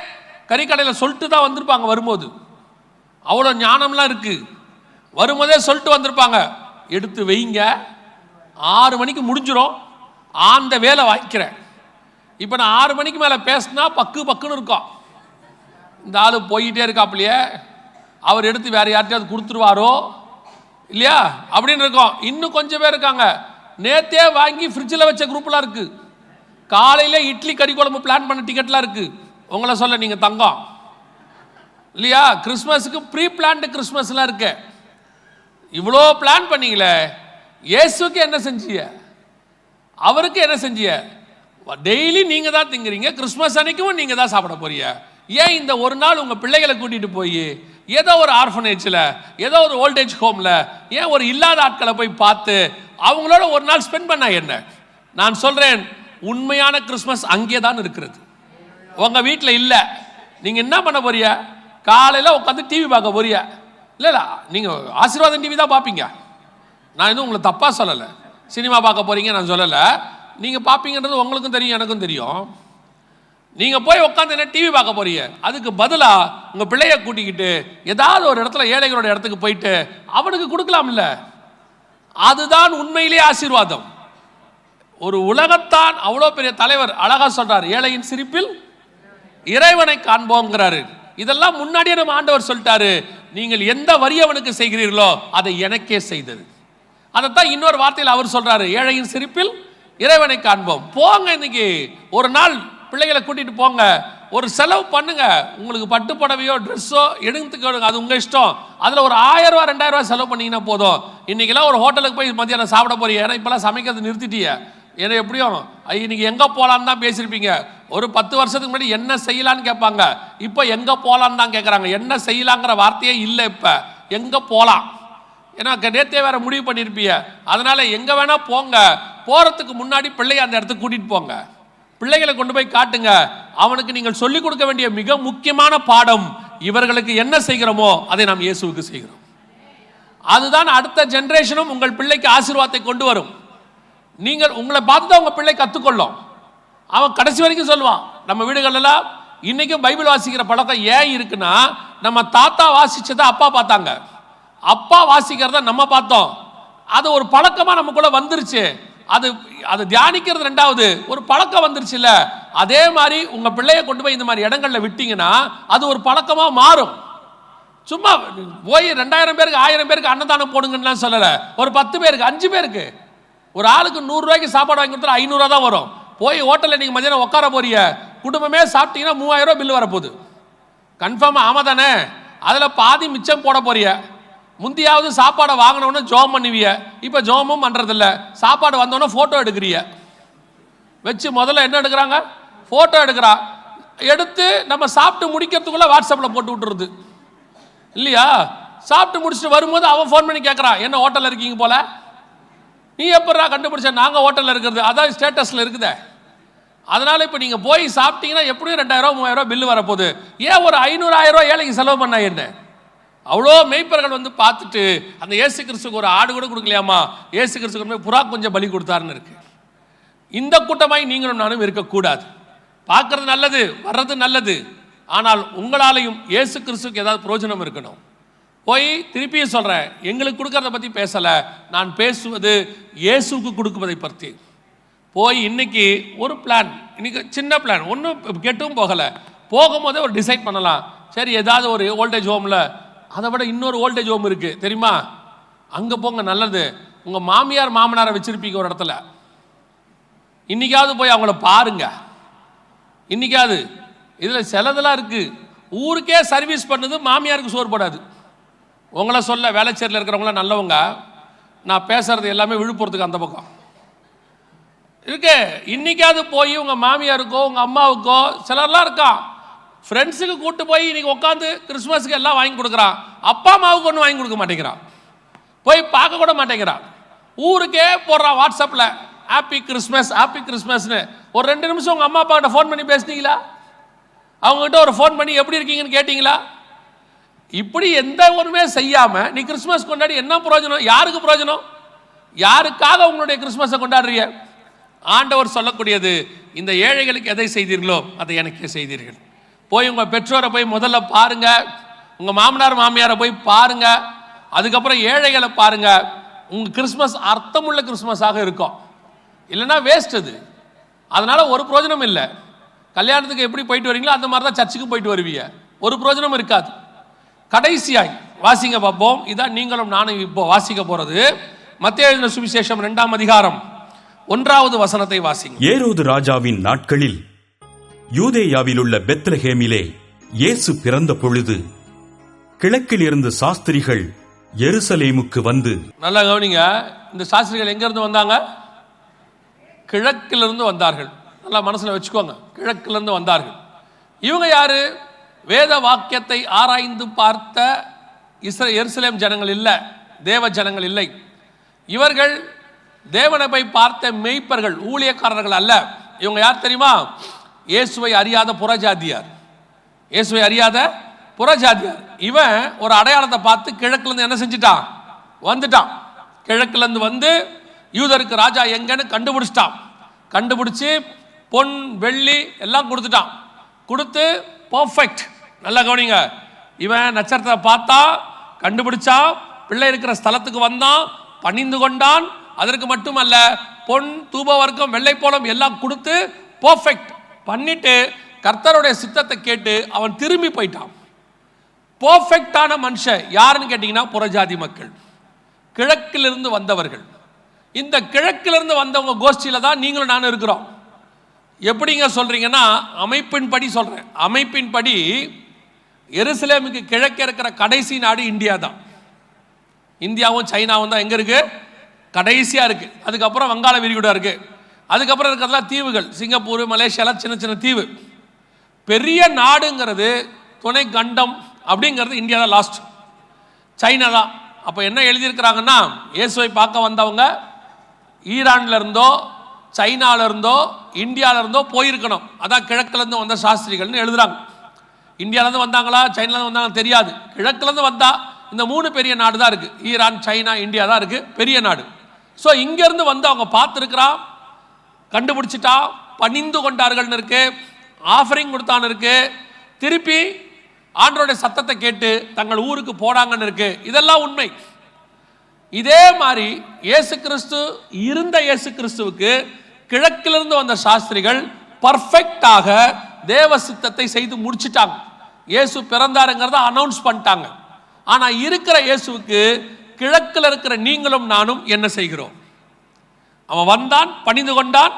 கறிக்கடையில் சொல்லிட்டு தான் வந்திருப்பாங்க. வரும்போது அவ்வளோ ஞானம்லாம் இருக்கு. வரும்போதே சொல்லிட்டு வந்திருப்பாங்க, எடுத்து வைங்க, 6 மணிக்கு முடிஞ்சிடும், அந்த வேலை வாங்கிக்கிறேன். இப்போ நான் 6 மணிக்கு மேலே பேசினா பக்குன்னு இருக்கும். இந்த ஆள் போயிட்டே இருக்காப்லையே, அவர் எடுத்து வேற யார்ட்டையாவது கொடுத்துருவாரோ இல்லையா அப்படின்னு இருக்கும். இன்னும் கொஞ்சம் பேர் இருக்காங்க, நேத்தே வாங்கி ஃப்ரிட்ஜில் வச்ச குரூப்லாம் இருக்கு. காலையில் இட்லி கறி குழம்பு பிளான் பண்ண டிக்கெட்லாம் இருக்கு. உங்களை சொல்ல நீங்கள் தங்கம் இல்லையா? கிறிஸ்மஸுக்கு ப்ரீ பிளான்டு கிறிஸ்மஸ்லாம் இருக்கு. இவ்வளோ பிளான் பண்ணீங்களே, இயேசுக்கு என்ன செஞ்சீங்க? அவருக்கு என்ன செஞ்சீங்க? டெய்லி நீங்க தான் திங்குறீங்க, கிறிஸ்மஸ் அன்னைக்கும் நீங்க தான் சாப்பிட போறீங்க. ஏன் இந்த ஒரு நாள் உங்க பிள்ளைகளை கூட்டிட்டு போய் ஏதோ ஒரு ஆர்ஃபனேஜில், ஏதோ ஒரு ஓல்டேஜ் ஹோம்ல, ஏன் ஒரு இல்லாத ஆட்களை போய் பார்த்து அவங்களோட ஒரு நாள் ஸ்பெண்ட் பண்ண என்ன? நான் சொல்றேன், உண்மையான கிறிஸ்மஸ் அங்கே தான் இருக்கிறது, உங்க வீட்டில் இல்லை. நீங்க என்ன பண்ண போறீங்க? காலையில் உட்காந்து டிவி பார்க்க போறீங்க. இல்லை நீங்க ஆசீர்வாதம் டிவி தான் பார்ப்பீங்க. நான் இன்னும் உங்களை தப்பா சொல்லலை. சினிமா பார்க்க போறீங்க நான் சொல்லலை, நீங்க பார்ப்பீங்கன்றது உங்களுக்கும் தெரியும், எனக்கும் தெரியும். நீங்க போய் உட்காந்து என்ன டிவி பார்க்க போறீங்க? அதுக்கு பதிலா உங்க பிள்ளைய கூட்டிக்கிட்டு ஏதாவது ஒரு இடத்துல ஏழைகளோட இடத்துக்கு போயிட்டு அவனுக்கு கொடுக்கலாம்ல. அதுதான் உண்மையிலேயே ஆசீர்வாதம். ஒரு உலகத்தான் அவ்வளோ பெரிய தலைவர் அழகா சொல்றாரு, ஏழையின் சிரிப்பில் இறைவனை காண்போங்கிறாரு. இதெல்லாம் முன்னாடியே நம்ம ஆண்டவர் சொல்லிட்டாரு, நீங்கள் எந்த வறியவனுக்கு செய்கிறீர்களோ அதை எனக்கே செய்தது. அதைத்தான் இன்னொரு வார்த்தையில் அவர் சொல்றாரு, ஏழையின் சிரிப்பில் இறைவனை காண்போம். போங்க, இன்னைக்கு ஒரு நாள் பிள்ளைகளை கூட்டிட்டு போங்க, ஒரு செலவு பண்ணுங்க. உங்களுக்கு பட்டு புடவையோ ட்ரெஸ்ஸோ எடுத்துக்கோங்க, அது உங்க இஷ்டம். அதுல ஒரு 1000 ரூபா 2000 ரூபாய் செலவு பண்ணீங்கன்னா போதும். இன்னைக்கெல்லாம் ஒரு ஹோட்டலுக்கு போய் மத்தியானம் சாப்பிட போறீங்க, ஏன்னா இப்பெல்லாம் சமைக்கிறது நிறுத்திட்டீங்க. ஏன்னா எப்படியும் இன்னைக்கு எங்க போலான்னு தான் பேசியிருப்பீங்க. ஒரு 10 வருஷத்துக்கு முன்னாடி என்ன செய்யலான்னு கேட்பாங்க, இப்போ எங்க போலான்னு தான் கேட்கறாங்க. என்ன செய்யலாங்கிற வார்த்தையே இல்லை, இப்ப எங்க போலாம். ஏன்னா நேத்தே வேற முடிவு பண்ணியிருப்பீங்க. அதனால எங்க வேணா போங்க, போறதுக்கு முன்னாடி பிள்ளைய அந்த இடத்துக்கு கூட்டிட்டு போங்க, பிள்ளைகளை கொண்டு போய் காட்டுங்க. அவனுக்கு நீங்கள் சொல்லிக் கொடுக்க வேண்டிய மிக முக்கியமான பாடம், இவர்களுக்கு என்ன செய்கிறோமோ அதை நாம் இயேசுவுக்கு செய்கிறோம். அதுதான் அடுத்த ஜெனரேஷனும் உங்கள் பிள்ளைக்கு ஆசீர்வாதத்தை கொண்டு வரும். நீங்கள் உங்களை பார்த்து தான் உங்க பிள்ளை கற்றுக்கொள்ளும். அவன் கடைசி வரைக்கும் சொல்லுவான். நம்ம வீடுகளெல்லாம் இன்னைக்கும் பைபிள் வாசிக்கிற பழக்கம் ஏன் இருக்குன்னா, நம்ம தாத்தா வாசிச்சதை அப்பா பார்த்தாங்க, அப்பா வாசிக்கிறத நம்ம பார்த்தோம். அது ஒரு பழக்கமா நமக்குள்ள வந்துருச்சு. அது அது தியானிக்கிறது ரெண்டாவது, ஒரு பழக்கம் வந்துருச்சு இல்ல. அதே மாதிரி உங்க பிள்ளைய கொண்டு போய் இந்த மாதிரி இடங்கள்ல விட்டீங்கன்னா அது ஒரு பழக்கமா மாறும். சும்மா போய் 2000 பேருக்கு 1000 பேருக்கு அன்னதானம் போடுங்கன்னு சொல்லல, ஒரு 10 பேருக்கு 5 பேருக்கு ஒரு ஆளுக்கு 100 ரூபாய்க்கு சாப்பாடு வாங்கி கொடுத்தா 500 ரூபா தான் வரும். போய் ஹோட்டலில் நீங்க மதியானம் உட்கார போறீங்க, குடும்பமே சாப்பிட்டீங்கன்னா 3000 ரூபாய் பில் வரப்போகுது கன்ஃபார்மா. ஆமா தானே? அதுல பாதி மிச்சம் போட போறீங்க. முந்தியாவது சாப்பாடை வாங்கினோன்னு ஜோம் பண்ணுவீங்க, இப்போ ஜோமும் பண்றதில்ல. சாப்பாடு வந்தோன்னே போட்டோ எடுக்கிறீங்க வச்சு. முதல்ல என்ன எடுக்கிறாங்க? போட்டோ எடுக்கிறா. எடுத்து நம்ம சாப்பிட்டு முடிக்கிறதுக்குள்ள வாட்ஸ்அப்பில் போட்டு விட்டுருது இல்லையா? சாப்பிட்டு முடிச்சுட்டு வரும்போது அவன் ஃபோன் பண்ணி கேட்குறான், என்ன ஹோட்டலில் இருக்கீங்க போல, நீ எப்படா கண்டுபிடிச்ச? நாங்கள் ஹோட்டலில் இருக்கிறது அதான் ஸ்டேட்டஸில் இருக்குதே. அதனால் இப்போ நீங்கள் போய் சாப்பிட்டீங்கன்னா எப்படியும் 2000 3000 பில்லு வரப்போகுது. ஏன் ஒரு 500 1000 ஏழைக்கு செலவு பண்ணா என்ன? அவ்வளோ மெய்ப்பர்கள் வந்து பார்த்துட்டு அந்த இயேசு கிறிஸ்துக்கு ஒரு ஆடு கூட கொடுக்கலையாமா, இயேசு கிறிஸ்துக்கு புறா கொஞ்சம் பலி கொடுத்தாருன்னு இருக்கு. இந்த கூட்டமாய் நீங்களும் நானும் இருக்கக்கூடாது. பார்க்கறது நல்லது, வர்றது நல்லது, ஆனால் உங்களாலையும் இயேசு கிறிஸ்துக்கு ஏதாவது பிரயோஜனம் இருக்கணும். போய் திருப்பியும் சொல்கிறேன், எங்களுக்கு கொடுக்கறத பற்றி பேசலை, நான் பேசுவது இயேசுக்கு கொடுக்குவதை பற்றி. போய் இன்னைக்கு ஒரு பிளான், இன்னைக்கு சின்ன பிளான், ஒன்றும் கெட்டும் போகலை, போகும்போதே ஒரு டிசைட் பண்ணலாம். சரி, ஏதாவது ஒரு ஓல்டேஜ் ஹோமில், அதை விட இன்னொரு ஓல்டேஜ் ஹோம் இருக்குது தெரியுமா, அங்கே போங்க, நல்லது. உங்கள் மாமியார் மாமனாரை வச்சுருப்பீங்க ஒரு இடத்துல, இன்றைக்காவது போய் அவங்கள பாருங்க. இன்றைக்காவது இதில் சிலதெல்லாம் இருக்குது, ஊருக்கே சர்வீஸ் பண்ணுது, மாமியாருக்கு சோறு போடாது. உங்களை சொல்ல வேலைச்சேரியில் இருக்கிறவங்களாம் நல்லவங்க, நான் பேசுறது எல்லாமே விழுப்புரத்துக்கு அந்த பக்கம் இருக்கு. இன்னைக்காவது போய் உங்கள் மாமியாருக்கோ உங்கள் அம்மாவுக்கோ, சிலர்லாம் இருக்கான் ஃப்ரெண்ட்ஸுக்கு கூட்டு போய் இன்னைக்கு உட்காந்து கிறிஸ்மஸுக்கு எல்லாம் வாங்கி கொடுக்குறான், அப்பா அம்மாவுக்கு ஒன்றும் வாங்கி கொடுக்க மாட்டேங்கிறான், போய் பார்க்க கூட மாட்டேங்கிறான். ஊருக்கே போடுறான் வாட்ஸ்அப்பில் ஹாப்பி கிறிஸ்மஸ் ஹாப்பி கிறிஸ்மஸ்னு. ஒரு 2 நிமிஷம் உங்கள் அம்மா அப்பா கிட்ட ஃபோன் பண்ணி பேசுனீங்களா? அவங்ககிட்ட ஒரு ஃபோன் பண்ணி எப்படி இருக்கீங்கன்னு கேட்டிங்களா? இப்படி எந்த ஒன்றுமே செய்யாமல் நீ கிறிஸ்மஸ் கொண்டாடி என்ன பிரயோஜனம்? யாருக்கு பிரயோஜனம்? யாருக்காக உங்களுடைய கிறிஸ்மஸை கொண்டாடுறீங்க? ஆண்டவர் சொல்லக்கூடியது, இந்த ஏழைகளுக்கு எதை செய்தீர்களோ அதை எனக்கே செய்தீர்கள். போய் உங்கள் பெற்றோரை போய் முதல்ல பாருங்க, உங்கள் மாமனார் மாமியாரை போய் பாருங்க, அதுக்கப்புறம் ஏழைகளை பாருங்க. உங்கள் கிறிஸ்மஸ் அர்த்தமுள்ள கிறிஸ்மஸாக இருக்கும். இல்லைன்னா வேஸ்ட் அது. அதனால ஒரு பிரயோஜனம் இல்லை. கல்யாணத்துக்கு எப்படி போயிட்டு வரீங்களோ அந்த மாதிரி தான் சர்ச்சுக்கு போயிட்டு வருவீங்க, ஒரு பிரயோஜனம் இருக்காது. கடைசியாய் வாசிங்க பார்ப்போம். இதான் நீங்களும் நானும் இப்போ வாசிக்க போறது. மத்தேயு எழுதின சுவிசேஷம் 2ஆம் அதிகாரம் 1வது வசனத்தை வாசிங்க. ஏரோது ராஜாவின் நாட்களில் யூதேயாவில் உள்ள பெத்லஹேமிலே இயேசு பிறந்த பொழுது கிழக்கில் இருந்து சாஸ்திரிகள் எருசலேமுக்கு வந்து. நல்லா கவனிங்க, இந்த சாஸ்திரிகள் எங்க இருந்து வந்தாங்க? கிழக்கிலிருந்து வந்தார்கள். நல்லா மனசுல வச்சுக்கோங்க, கிழக்கிலிருந்து வந்தார்கள். இவங்க யாரு? வேத வாக்கியத்தை ஆராய்ந்து பார்த்த எருசலேம் ஜனங்கள் இல்லை, தேவ ஜனங்கள் இல்லை. இவர்கள் தேவனை போய் பார்த்த மெய்ப்பர்கள், ஊழியக்காரர்கள் அல்ல. இவங்க யார் தெரியுமா? இயேசுவை அறியாத புறஜாதியார். இயேசுவை அறியாத புறஜாதியார். இவன் ஒரு அடையாளத்தை பார்த்து கிழக்குலேருந்து என்ன செஞ்சிட்டான்? வந்துட்டான். கிழக்குலேருந்து வந்து யூதருக்கு ராஜா எங்கன்னு கண்டுபிடிச்சிட்டான். கண்டுபிடிச்சு பொன் வெள்ளி எல்லாம் கொடுத்துட்டான். கொடுத்து பர்ஃபெக்ட். நல்லா கவனிங்க, இவன் நட்சத்திரத்தை பார்த்தா, கண்டுபிடிச்சான், பிள்ளை இருக்கிற ஸ்தலத்துக்கு வந்தான், பணிந்து கொண்டான். அதற்கு மட்டுமல்ல, பொன் தூப வர்க்கம் வெள்ளை போலம் எல்லாம் கொடுத்து பர்ஃபெக்ட் பண்ணிட்டு கர்த்தருடைய சித்தத்தை கேட்டு அவன் திரும்பி போயிட்டான். பர்ஃபெக்டான மனுஷன் யாருன்னு கேட்டீங்கன்னா புறஜாதி மக்கள், கிழக்கிலிருந்து வந்தவர்கள். இந்த கிழக்கிலிருந்து வந்தவங்க கோஷ்டியில தான் நீங்களும் நானும் இருக்கிறோம். எப்படிங்க சொல்றீங்கன்னா, அமைப்பின்படி சொல்றேன். அமைப்பின்படி எருசலேமுக்கு கிழக்கே இருக்கிற கடைசி நாடு இந்தியா தான். இந்தியாவும் சைனாவும் தான் எங்க இருக்கு? கடைசியா இருக்கு. அதுக்கப்புறம் வங்காள விரிகுடா இருக்கு. அதுக்கப்புறம் இருக்கிறதுலாம் தீவுகள், சிங்கப்பூர், மலேசியாலாம் சின்ன சின்ன தீவு. பெரிய நாடுங்கிறது துணை கண்டம் அப்படிங்கிறது இந்தியா தான் லாஸ்ட், சைனா தான். அப்போ என்ன எழுதியிருக்கிறாங்கன்னா, இயேசுவை பார்க்க வந்தவங்க ஈரான்ல இருந்தோ சைனால இருந்தோ இந்தியால இருந்தோ போயிருக்கணும். அதான் கிழக்கிலிருந்து வந்த சாஸ்திரிகள்னு எழுதுறாங்க. இந்தியாவிலேருந்து வந்தாங்களா சைனாலேருந்து வந்தாங்களா தெரியாது. கிழக்கிலேருந்து வந்தா இந்த 3 பெரிய நாடு தான் இருக்கு, ஈரான் சைனா இந்தியா தான் இருக்கு பெரிய நாடு. ஸோ இங்கேருந்து வந்து அவங்க பார்த்துருக்கிறான், கண்டுபிடிச்சிட்டா, பணிந்து கொண்டார்கள்னு இருக்கு, ஆஃபரிங் கொடுத்தான்னு இருக்கு, திருப்பி ஆண்டவருடைய சத்தத்தை கேட்டு தங்கள் ஊருக்கு போனாங்கன்னு இருக்கு. இதெல்லாம் உண்மை. இதே மாதிரி இயேசு கிறிஸ்து இருந்த இயேசு கிறிஸ்துவுக்கு கிழக்கிலிருந்து வந்த சாஸ்திரிகள் பர்ஃபெக்டாக தேவ சித்தத்தை செய்து முடிச்சிட்டாங்க. இயேசு பிறந்தாருங்கிறத அனௌன்ஸ் பண்ணிட்டாங்க. ஆனா இருக்கிற இயேசுவுக்கு கிழக்கில் இருக்கிற நீங்களும் நானும் என்ன செய்கிறோம்? அவன் வந்தான், பணிந்து கொண்டான்,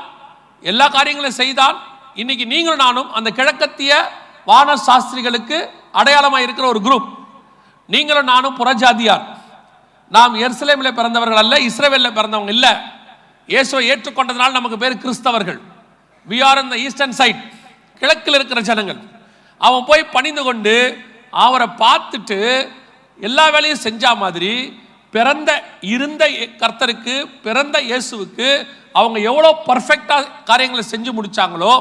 எல்லா காரியங்களையும் செய்தான். இன்னைக்கு நீங்களும் நானும் அந்த கிழக்கத்திய வான சாஸ்திரிகளுக்கு அடையாளமாக இருக்கிற ஒரு குரூப். நீங்களும் நானும் புறஜாதியார். நாம் எருசலேமில் பிறந்தவர்கள் அல்ல, இஸ்ரவேலில் பிறந்தவங்க இல்லை. இயேசுவை ஏற்றுக்கொண்டதனால் நமக்கு பேர் கிறிஸ்தவர்கள். we are in the eastern side, கிழக்கில் இருக்கிற ஜனங்கள். அவன் போய் பணிந்து கொண்டு அவரை பார்த்துட்டு எல்லா வேலையும் செஞ்சா மாதிரி இருந்த கர்த்தருக்கு, பிறந்த இயேசுவுக்கு அவங்க எவ்வளோ பர்ஃபெக்டா காரியங்களை செஞ்சு முடிச்சாங்களோ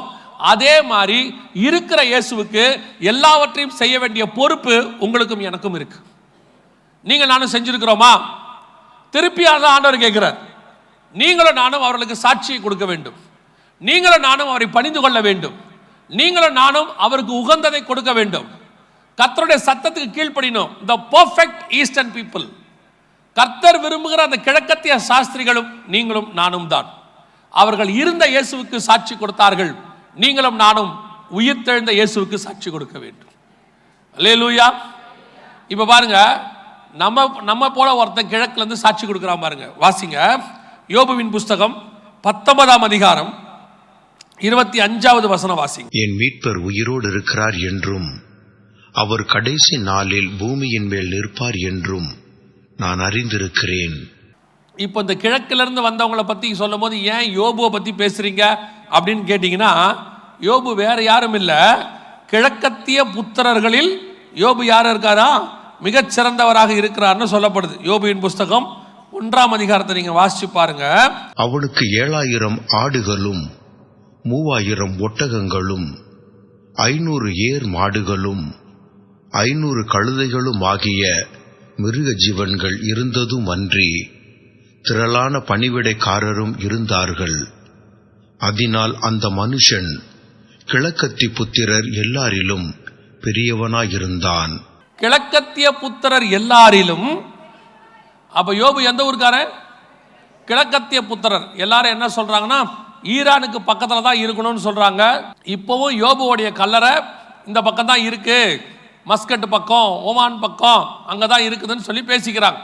அதே மாதிரி இருக்கிற இயேசுவுக்கு எல்லாவற்றையும் செய்ய வேண்டிய பொறுப்பு உங்களுக்கும் எனக்கும் இருக்கு. நீங்கள் நானும் செஞ்சிருக்கிறோமா? திருப்பி ஆண்டவர் கேட்கிறார், நீங்களும் நானும் அவர்களுக்கு சாட்சியை கொடுக்க வேண்டும், நீங்களும் நானும் அவரை பணிந்து கொள்ள வேண்டும், நீங்களும் நானும் அவருக்கு உகந்ததை கொடுக்க வேண்டும். கர்த்தருடைய சத்தத்துக்கு கீழ்ப்படினோம். தி பெர்ஃபெக்ட் ஈஸ்டர்ன் பீப்புள், கர்த்தர் விரும்புகிற அந்த கிழக்கத்திய சாஸ்திரிகளும் நீங்களும் நானும் தான். அவர்கள் இருந்த இயேசுவுக்கு சாட்சி கொடுத்தார்கள். நீங்களும் நானும் உயிர்த்தெழுந்த இயேசுவுக்கு சாட்சி கொடுக்க வேண்டும். அல்லேலூயா. இப்ப பாருங்க, நம்ம போல ஒருத்தன் கிழக்குல இருந்து சாட்சி கொடுக்கிறான் பாருங்க. வாசிங்க யோபுவின் புஸ்தகம் 19ஆம் அதிகாரம் 25வது வசனம் வாசிங்க. என் மீட்பர் உயிரோடு இருக்கிறார் என்றும் அவர் கடைசி நாளில் பூமியின் மேல் நிற்பார் என்றும் நான் அறிந்திருக்கிறேன். இப்போ இந்த கிழக்குல இருந்து வந்தவங்களை பத்தி சொல்லும் போது ஏன் யோபுவை பத்தி பேசுறீங்க அப்படின்னு கேட்டீங்கன்னா, யோபு வேற யாரும் இல்ல, கிழக்கத்திய புத்திரர்களில் யோபு யார் இருக்காரா? மிகச் சிறந்தவராக இருக்கிறார்னு சொல்லப்படுது. யோபுவின் புஸ்தகம் 1ஆம் அதிகாரத்தை நீங்க வாசிச்சு பாருங்க. அவனுக்கு 7000 ஆடுகளும் 3000 ஒட்டகங்களும் 500 ஏர் மாடுகளும் 500 கழுதைகளும் ஆகிய மிருக ஜீவன்கள் இருந்ததும் அன்றி திரளான பணிவிடைக்காரரும் இருந்தார்கள். அதனால் அந்த மனுஷன் கிழக்கத்தி புத்திரர் எல்லாரிலும் பெரியவனாயிருந்தான். கிழக்கத்திய புத்திரர் எல்லாரிலும். அப்ப யோபு எந்த ஊருக்காரன்? கிழக்கத்திய புத்திரர். எல்லாரும் என்ன சொல்றாங்கன்னா, ஈரானுக்கு பக்கத்துல தான் இருக்கணும்னு சொல்றாங்க. இப்பவும் யோபுவோடைய கல்லறை இந்த பக்கம் தான் இருக்கு, மஸ்கட் பக்கம், ஓமான் பக்கம் அங்கதான் இருக்குதுன்னு சொல்லி பேசிக்கிறாங்க.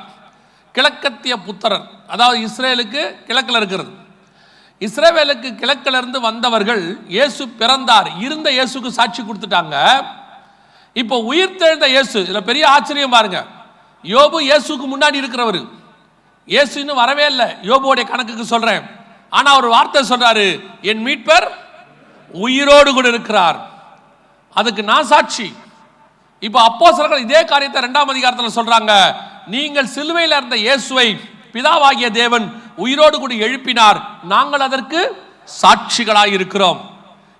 கிழக்கத்திய புத்திரர், அதாவது இஸ்ரேலுக்கு கிழக்கில் இருக்கிறது. இஸ்ரேலுக்கு கிழக்கில் இருந்து வந்தவர்கள் இயேசு பிறந்தார், இருந்த இயேசுக்கு சாட்சி கொடுத்துட்டாங்க. இப்போ உயிர்த்தெழுந்த இயேசு, இதுல பெரிய ஆச்சரியம் பாருங்க. யோபு இயேசுக்கு முன்னாடி இருக்கிறவர், இயேசு இன்னும் வரவே இல்லை. யோபுவோடைய கணக்குக்கு சொல்றேன். ஆனா ஒரு வார்த்தை சொல்றாரு, என் மீட்பர் உயிரோடு கூட இருக்கிறார், அதுக்கு நான் சாட்சி. இப்ப அப்போஸ்தலர்கள் இதே காரியத்தை 2ஆம் அதிகாரத்தில் சொல்றாங்க. நீங்கள் சிலுவையில் இருந்த இயேசுவை பிதாவாகிய தேவன் உயிரோடு கூட எழுப்பினார், நாங்கள் அதற்கு சாட்சிகளாய் இருக்கிறோம்.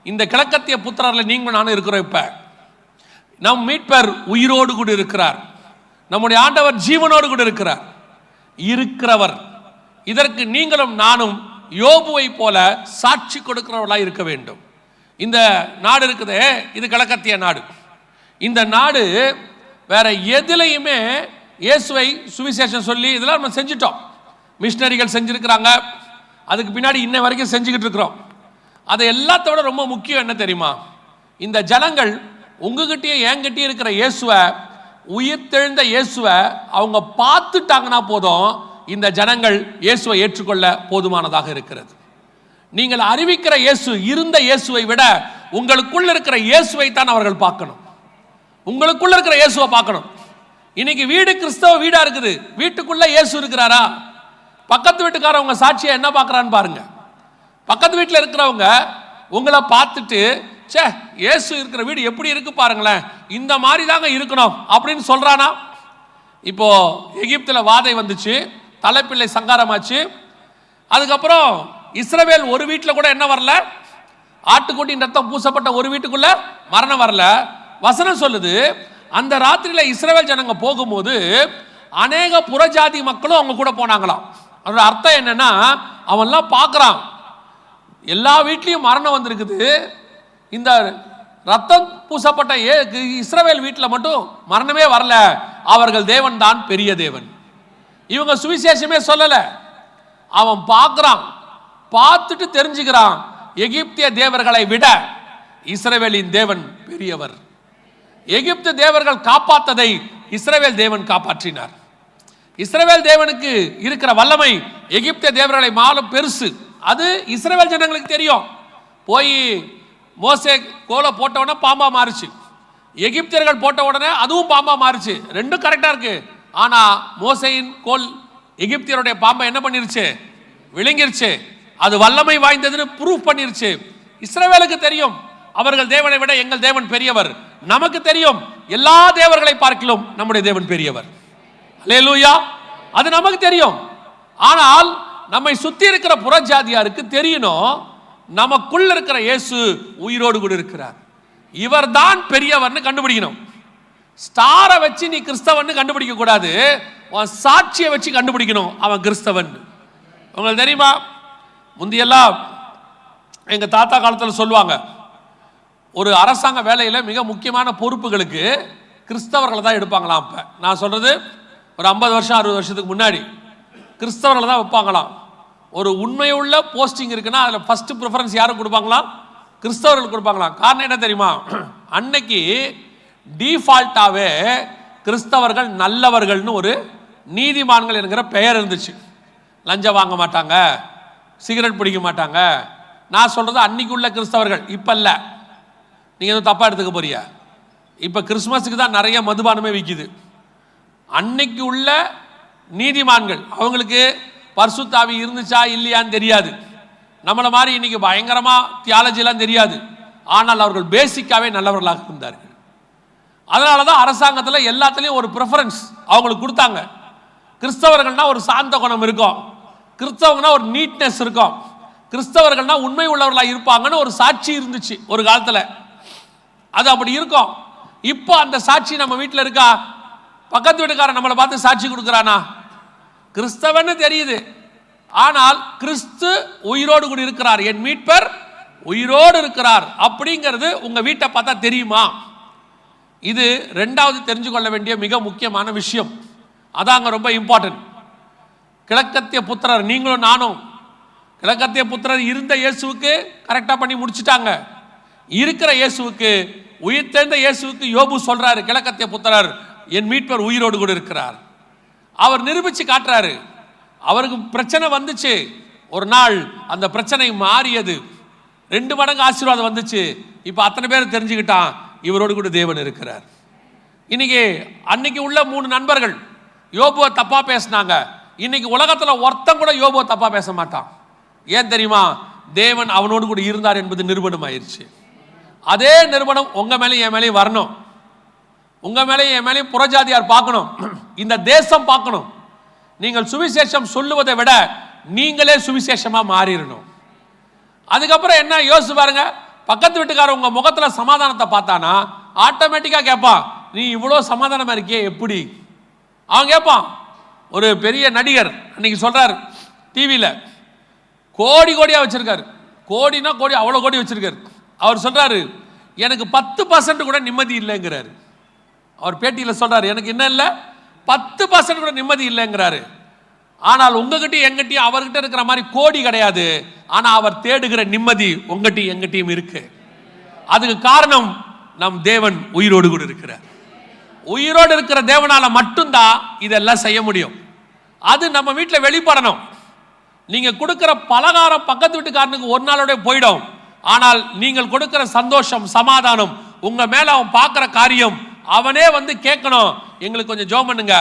இந்த கிழக்கத்திய புத்திரர்ல நீங்கள் நானும் இருக்கிறோம். இப்ப நம் மீட்பர் உயிரோடு கூட இருக்கிறார், நம்முடைய ஆண்டவர் ஜீவனோடு கூட இருக்கிறார், இருக்கிறவர். இதற்கு நீங்களும் நானும் யோபுவை போல சாட்சி கொடுக்கிறவர்களாய் இருக்க வேண்டும். இந்த நாடு இருக்குதே, இது கிழக்கத்திய நாடு. இந்த நாடு வேற எதிலையுமே இயேசுவை சுவிசேஷம் சொல்லி இதெல்லாம் நம்ம செஞ்சிட்டோம். மிஷினரிகள் செஞ்சிருக்கிறாங்க, அதுக்கு பின்னாடி இன்ன வரைக்கும் செஞ்சுக்கிட்டு இருக்கிறோம். அதை எல்லாத்தோட ரொம்ப முக்கியம் என்ன தெரியுமா? இந்த ஜனங்கள் உங்ககிட்டயே என்கிட்டயே இருக்கிற இயேசுவை, உயிர்த்தெழுந்த இயேசுவை அவங்க பார்த்துட்டாங்கன்னா போதும், இந்த ஜனங்கள் இயேசுவை ஏற்றுக்கொள்ள போதுமானதாக இருக்கிறது. நீங்கள் அறிவிக்கிற இயேசு, இருந்த இயேசுவை விட உங்களுக்குள்ள இருக்கிற இயேசுவை தான் அவர்கள் பார்க்கணும். உங்களுக்குள்ள இருக்கிற இயேசுவை பார்க்கணும். இன்னைக்கு வீடு கிறிஸ்தவ வீடா இருக்குது, வீட்டுக்குள்ள இயேசு இருக்கிறாரா? பக்கத்து வீட்டுக்காரவங்க சாட்சியா என்ன பார்க்கறான்னு பாருங்க. பக்கத்து வீட்டில் இருக்கிறவங்க உங்களை பார்த்துட்டு, சே இயேசு இருக்கிற வீடு எப்படி இருக்கு பாருங்களேன், இந்த மாதிரி தாங்க இருக்கணும் அப்படின்னு சொல்றானா? இப்போ எகிப்தில் வாதை வந்துச்சு, தலைப்பிள்ளை சங்காரமாச்சு. அதுக்கப்புறம் இஸ்ரவேல் ஒரு வீட்டில் கூட என்ன வரல, ஆட்டுக்குட்டியின் ரத்தம் பூசப்பட்ட ஒரு வீட்டுக்குள்ள மரணம் வரல. வசனம் சொல்லுது, அந்த ராத்திரியில இஸ்ரவேல் ஜனங்க போகும்போது அநேக புறஜாதி மக்களும் அவங்க கூட போனாங்களாம். அதோட அர்த்தம் என்னன்னா, அவன்லாம் பார்க்கறான் எல்லா வீட்லயும் மரணம் வந்திருக்குது, இந்த ரத்தம் பூசப்பட்ட இஸ்ரவேல் வீட்டில் மட்டும் மரணமே வரல, அவர்கள் தேவன் தான் பெரிய தேவன். இவங்க சுவிசேஷமே சொல்லல, அவன் பார்க்கறான், பார்த்துட்டு தெரிஞ்சுக்கிறான், எகிப்திய தேவர்களை விட இஸ்ரவேலின் தேவன் பெரியவர். எகிப்து தேவர்கள் காப்பாத்ததை இஸ்ரவேல் தேவன் காப்பாற்றினார். இஸ்ரவேல் தேவனுக்கு இருக்கிற வல்லமை எகிப்திய தேவர்களை மாலும் பெருசு. அது இஸ்ரவேல் ஜனங்களுக்கு தெரியும். போய் மோசே கோலை போட்ட உடனே பாம்பா மாறுச்சு, எகிப்தியர்கள் போட்ட உடனே அதுவும் பாம்பா மாறுச்சு. ரெண்டும் கரெக்டா இருக்கு. ஆனா மோசையின் கோல் எகிப்தியருடைய பாம்பை என்ன பண்ணிருச்சு? விழுங்கிருச்சு. அது வல்லமை வாய்ந்ததுன்னு ப்ரூஃப் பண்ணிருச்சு. இஸ்ரவேலுக்கு தெரியும், அவர்கள் தேவனை விட எங்கள் தேவன் பெரியவர். நமக்கு தெரியும், எல்லா தேவர்களை பார்க்கலாம் நம்முடைய தேவன் பெரியவர். அல்லேலூயா. அது நமக்கு தெரியும். ஆனால் நம்மை சுத்தி இருக்கிற புறஜாதியாருக்கு தெரியணும், நமக்குள்ள இருக்கிற இயேசு உயிரோடு கூட இருக்கிறார். இவர்தான் பெரியவர்னு கண்டுபிடிக்கணும். ஸ்டாரை வச்சு நீ கிறிஸ்தவன் கண்டுபிடிக்க கூடாது, சாட்சியை வச்சு கண்டுபிடிக்கணும் அவன் கிறிஸ்தவன். உங்களுக்கு தெரியுமா, முந்தியெல்லாம் எங்க தாத்தா காலத்தில் சொல்லுவாங்க, ஒரு அரசாங்க வேலையில் மிக முக்கியமான பொறுப்புகளுக்கு கிறிஸ்தவர்களை தான் எடுப்பாங்களாம். அப்போ நான் சொல்றது ஒரு 50 வருஷம் 60 வருஷத்துக்கு முன்னாடி கிறிஸ்தவர்களை தான் வைப்பாங்களாம். ஒரு உண்மையுள்ள போஸ்டிங் இருக்குன்னா அதில் ஃபர்ஸ்ட் ப்ரிஃபரன்ஸ் யாருக்கு கொடுப்பாங்களாம்? கிறிஸ்தவர்கள் கொடுப்பாங்களாம். காரணம் என்ன தெரியுமா, அன்னைக்கு டிஃபால்ட்டாகவே கிறிஸ்தவர்கள் நல்லவர்கள்னு ஒரு நீதிமான்கள் என்கிற பெயர் இருந்துச்சு. லஞ்சம் வாங்க மாட்டாங்க, சிகரெட் பிடிக்க மாட்டாங்க. நான் சொல்றது அன்னைக்கு உள்ள கிறிஸ்தவர்கள், இப்போ இல்லை. நீங்கள் எதுவும் தப்பாக எடுத்துக்க போறியா? இப்போ கிறிஸ்மஸுக்கு தான் நிறைய மதுபானமே விற்கிது. அன்னைக்கு உள்ள நீதிமான்கள், அவங்களுக்கு பரிசுத்தாவி இருந்துச்சா இல்லையான்னு தெரியாது. நம்மளை மாதிரி இன்னைக்கு பயங்கரமா தியாலஜிலாம் தெரியாது. ஆனால் அவர்கள் பேசிக்காவே நல்லவர்களாக இருந்தார்கள். அதனால தான் அரசாங்கத்தில் எல்லாத்துலேயும் ஒரு ப்ரிஃபரன்ஸ் அவங்களுக்கு கொடுத்தாங்க. கிறிஸ்தவர்கள்னா ஒரு சாந்த குணம் இருக்கும், கிறிஸ்தவங்கன்னா ஒரு நீட்னஸ் இருக்கும், கிறிஸ்தவர்கள்னா உண்மை உள்ளவர்களாக இருப்பாங்கன்னு ஒரு சாட்சி இருந்துச்சு ஒரு காலத்தில். அது அப்படி இருக்கும். இப்போ அந்த சாட்சி நம்ம வீட்டில் இருக்கா? பக்கத்து வீட்டுக்காரன் நம்மளை பார்த்து சாட்சி கொடுக்குறானா? கிறிஸ்தவன்னு தெரியுது, ஆனால் கிறிஸ்து உயிரோடு கூட இருக்கிறார், என் மீட்பர் உயிரோடு இருக்கிறார் அப்படிங்கிறது உங்க வீட்டை பார்த்தா தெரியுமா? இது ரெண்டாவது தெரிஞ்சு கொள்ள வேண்டிய மிக முக்கியமான விஷயம். அதாங்க ரொம்ப இம்பார்ட்டன்ட். கிழக்கத்திய புத்திரர், நீங்களும் நானும் கிழக்கத்திய புத்திரர் இருந்த இயேசுவுக்கு கரெக்டாக பண்ணி முடிச்சுட்டாங்க. இருக்கிற இயேசுவுக்கு, உயிர்த்தெழுந்த இயேசுவுக்கு யோபு சொல்றாரு, கிழக்கத்திய புத்திரர் என் மீட்பர் உயிரோடு கூட இருக்கிறார். அவர் நிரூபிச்சு காட்டுறாரு. அவருக்கு பிரச்சனை வந்துச்சு, ஒரு நாள் அந்த பிரச்சனை மாறியது, 2 மடங்கு ஆசீர்வாதம் வந்துச்சு. இப்போ அத்தனை பேர் தெரிஞ்சுக்கிட்டான் இவரோடு கூட தேவன் இருக்கிறார். இன்னைக்கு அன்னைக்கு உள்ள 3 நண்பர்கள் யோபுவை தப்பா பேசினாங்க. இன்னைக்கு உலகத்தில் ஒருத்தன் கூட யோபுவை தப்பா பேச மாட்டான். ஏன் தெரியுமா? தேவன் அவனோடு கூட இருந்தார் என்பது நிரூபணம் ஆயிடுச்சு. அதே நிரூபணம் உங்க மேலேயும் என் மேலேயும் வரணும். உங்க மேலேயும் என் மேலேயும் புறஜாதியார் பார்க்கணும், இந்த தேசம் பார்க்கணும். நீங்கள் சுவிசேஷம் சொல்லுவதை விட நீங்களே சுவிசேஷமா மாறிடணும். அதுக்கப்புறம் என்ன யோசிச்சு பாருங்க, பக்கத்து வீட்டுக்காரர் உங்க முகத்துல சமாதானத்தை பார்த்தானா ஆட்டோமேட்டிக்கா கேட்பான், நீ இவ்வளோ சமாதானமா இருக்கியே எப்படி? அவன் கேட்பான். ஒரு பெரிய நடிகர் அன்னைக்கு சொல்றாரு டிவியில, கோடி கோடியா வச்சிருக்காரு, கோடினா கோடி, அவ்வளோ கோடி வச்சிருக்காரு. அவர் சொல்றாரு, எனக்கு 10% கூட நிம்மதி இல்லைங்கிறாரு. அவர் பேட்டியில் சொல்றாரு, எனக்கு என்ன இல்லை 10% கூட நிம்மதி இல்லைங்கிறாரு. ஆனால் உங்ககிட்டயும் எங்கிட்டையும் அவர்கிட்ட இருக்கிற மாதிரி கோடி கிடையாது. ஆனா அவர் தேடுகிற நிம்மதி உங்ககிட்டயும் எங்கிட்டையும் இருக்கு. அதுக்கு காரணம் நம் தேவன் உயிரோடு கூட இருக்கிறார். உயிரோடு இருக்கிற தேவனால மட்டும்தான் இதெல்லாம் செய்ய முடியும். அது நம்ம வீட்டில் வெளிப்படணும். நீங்க கொடுக்கிற பலகாரம் பக்கத்து வீட்டுக்காரனுக்கு ஒரு நாளோட போயிடும். ஆனால் நீங்கள் கொடுக்கிற சந்தோஷம், சமாதானம், உங்க மேல அவன் பார்க்கிற காரியம், அவனே வந்து கேட்கணும், எங்களுக்கு கொஞ்சம் ஜெபம் பண்ணுங்க.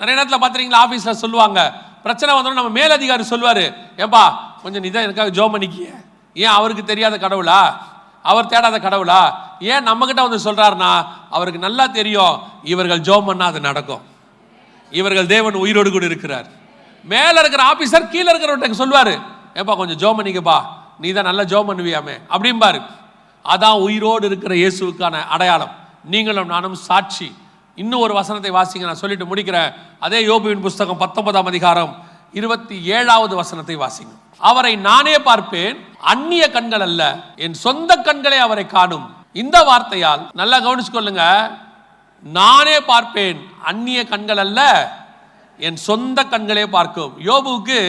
நிறைய நேரத்தில் பார்த்துறீங்களா, ஆஃபீஸில் சொல்லுவாங்க, பிரச்சனை வந்தோம், நம்ம மேலதிகாரி சொல்லுவார், ஏப்பா கொஞ்சம் நீ தான் எனக்காக ஜெபம் பண்ணிக்கிய. ஏன் அவருக்கு தெரியாத கடவுளா? அவர் தேடாத கடவுளா? ஏன் நம்மகிட்ட வந்து சொல்றாருன்னா அவருக்கு நல்லா தெரியும் இவர்கள் ஜெபம் பண்ணா அது நடக்கும். இவர்கள் தேவன் உயிரோடு கூட இருக்கிறார். மேல இருக்கிற ஆபீசர் கீழே இருக்கிறவர்கிட்ட சொல்லுவாரு, ஏப்பா கொஞ்சம் ஜெபம் பண்ணிக்கப்பா, நீ தான் நல்லா ஜெபம் பண்ணுவியாமே அப்படிம்பாரு. அதான் உயிரோடு இருக்கிற இயேசுவுக்கான அடையாளம். நீங்களும் நானும் சாட்சி. இன்னும் ஒரு வசனத்தை வாசிங்க, நான் சொல்லிட்டு முடிக்கிறேன். அதே யோபுவின் புஸ்தகம் 19ஆம் அதிகாரம் 27வது வசனத்தை வாசிங்க. அவரை நானே பார்ப்பேன், அந்நிய கண்கள் அல்ல, என் சொந்த கண்களே அவரை காணும். இந்த வார்த்தையால் நல்லா கவனிச்சுக்கொள்ளுங்க, நானே பார்ப்பேன், அந்நிய கண்கள் அல்ல, என் சொந்த கண்களே பார்க்கும். யோபுவுக்கு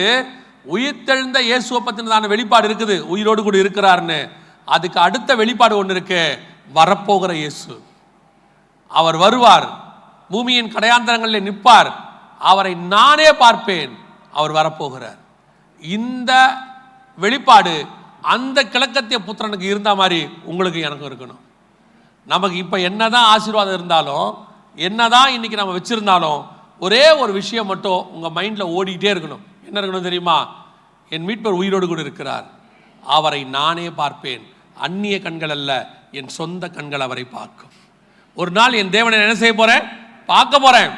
உயிர்த்தெழுந்த இயேசுவை பத்தினதான வெளிப்பாடு இருக்குது, உயிரோடு கூட இருக்கிறார்னு. அதுக்கு அடுத்த வெளிப்பாடு ஒன்று இருக்கு, வரப்போகிற இயேசு. அவர் வருவார், பூமியின் கடையாந்தரங்களில் நிற்பார், அவரை நானே பார்ப்பேன், அவர் வரப்போகிறார். இந்த வெளிப்பாடு அந்த கிழக்கத்திய புத்திரனுக்கு இருந்த மாதிரி உங்களுக்கு எனக்கும் இருக்கணும். நமக்கு இப்ப என்னதான் ஆசீர்வாதம் இருந்தாலும், என்னதான் இன்னைக்கு நம்ம வச்சிருந்தாலும், ஒரே ஒரு விஷயம் மட்டும் உங்க மைண்ட்ல ஓடிட்டே இருக்கணும். என்ன இருக்கணும் தெரியுமா? என் மீட்பர் உயிரோடு கூட இருக்கிறார், அவரை நானே பார்ப்பேன், அந்நிய கண்கள் அல்ல, என் சொந்த கண்கள் அவரை பார்க்கும். ஒரு நாள் என் தேவனை என்ன செய்ய போறேன்? பார்க்க போறேன்.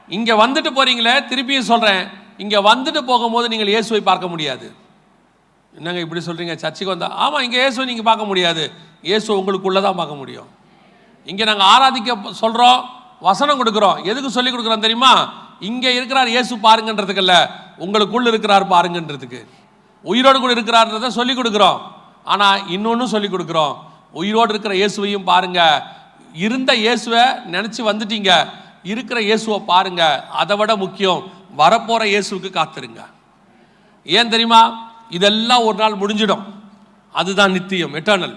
இங்கே வந்துட்டு போறீங்களே, திருப்பியும் சொல்கிறேன், இங்கே வந்துட்டு போகும்போது நீங்கள் இயேசுவை பார்க்க முடியாது. என்னங்க இப்படி சொல்கிறீங்க? சர்ச்சுக்கு வந்தால் ஆமாம், இங்கே இயேசுவை நீங்கள் பார்க்க முடியாது. இயேசு உங்களுக்குள்ளே தான் பார்க்க முடியும். இங்கே நாங்கள் ஆராதிக்க சொல்கிறோம், வசனம் கொடுக்குறோம். எதுக்கு சொல்லி கொடுக்குறோம் தெரியுமா? இங்கே இருக்கிறார் இயேசு பாருங்கன்றதுக்கு இல்லை, உங்களுக்குள்ள இருக்கிறார் பாருங்கன்றதுக்கு. உயிரோடு கூட இருக்கிறார்ன்றதை சொல்லி கொடுக்குறோம். ஆனால் இன்னொன்று சொல்லி கொடுக்குறோம், உயிரோடு இருக்கிற இயேசுவையும் பாருங்க. இருந்த இயேசுவை நினச்சி வந்துட்டீங்க, இருக்கிற இயேசுவை பாருங்க. அதை விட முக்கியம், வரப்போகிற இயேசுவுக்கு காத்துருங்க. ஏன் தெரியுமா? இதெல்லாம் ஒரு நாள் முடிஞ்சிடும். அதுதான் நித்தியம், எட்டர்னல்.